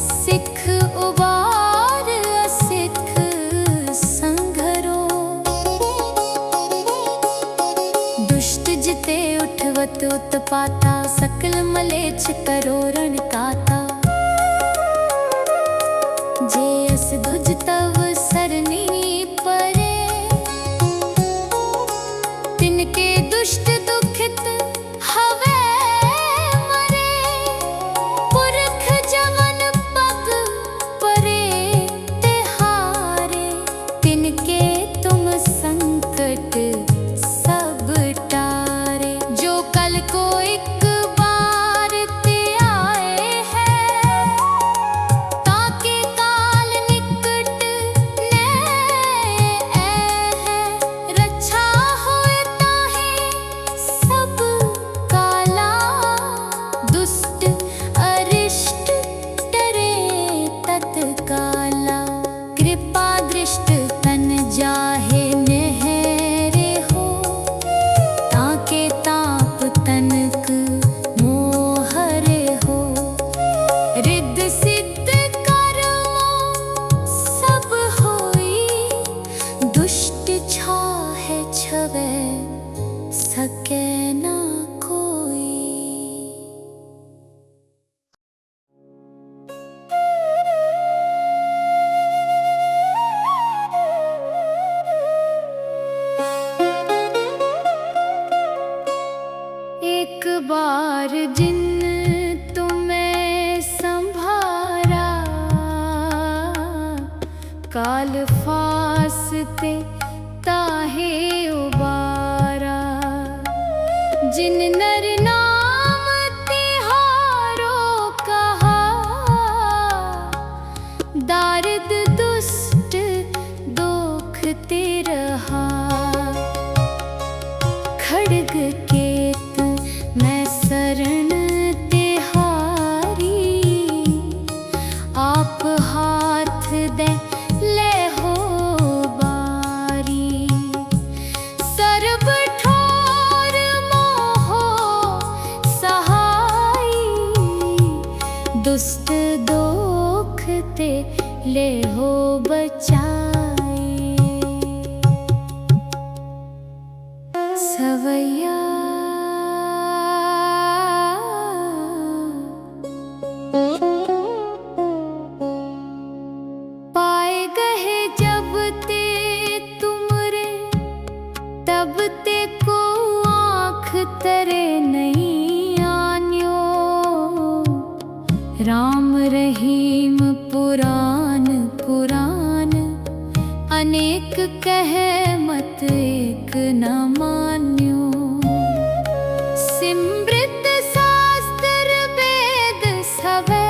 सिख उबार असिख संघरो। दुष्ट जिते उठवत उत्पाता, सकल मलेच्छ करो रण काता। जे अस दुज तव सरनी परे, तिनके दुष्ट दुखित हवे मरे। पुरख जवन पग परे तिहारे, तिनके तुम संकट सब टारे। जो कल को एक बार ते आए हैं, ताके काल दुष्ट दोख ते ले हो बचाए। सवैया पाए गहे जब ते तुमरे, तब ते को आँख तरे नहीं आन्यो। राम रहीम पुराण पुराण, अनेक कहे मत एक न मान्यो। सिमृत शास्त्र वेद सवे,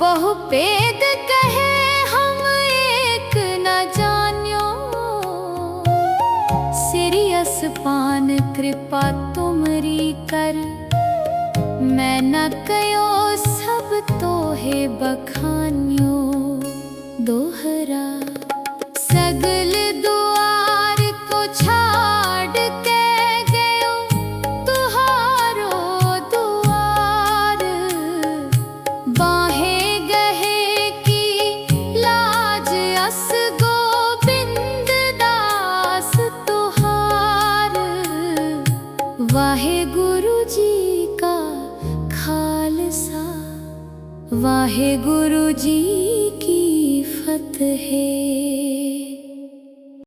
बहु भेद कहे हम एक न जान्यो। सिरियस पान कृपा तुमरी कर, मैं न कयो सब तोहे बखान्यो। दोहरा सगल दुआर को छाड़ के गयो, तुहारो दुआर। बाहे गहे की लाज अस गोबिंद दास तुहार। वाहे गुरु जी का खालसा, वाहे गुरु जी की फतेह।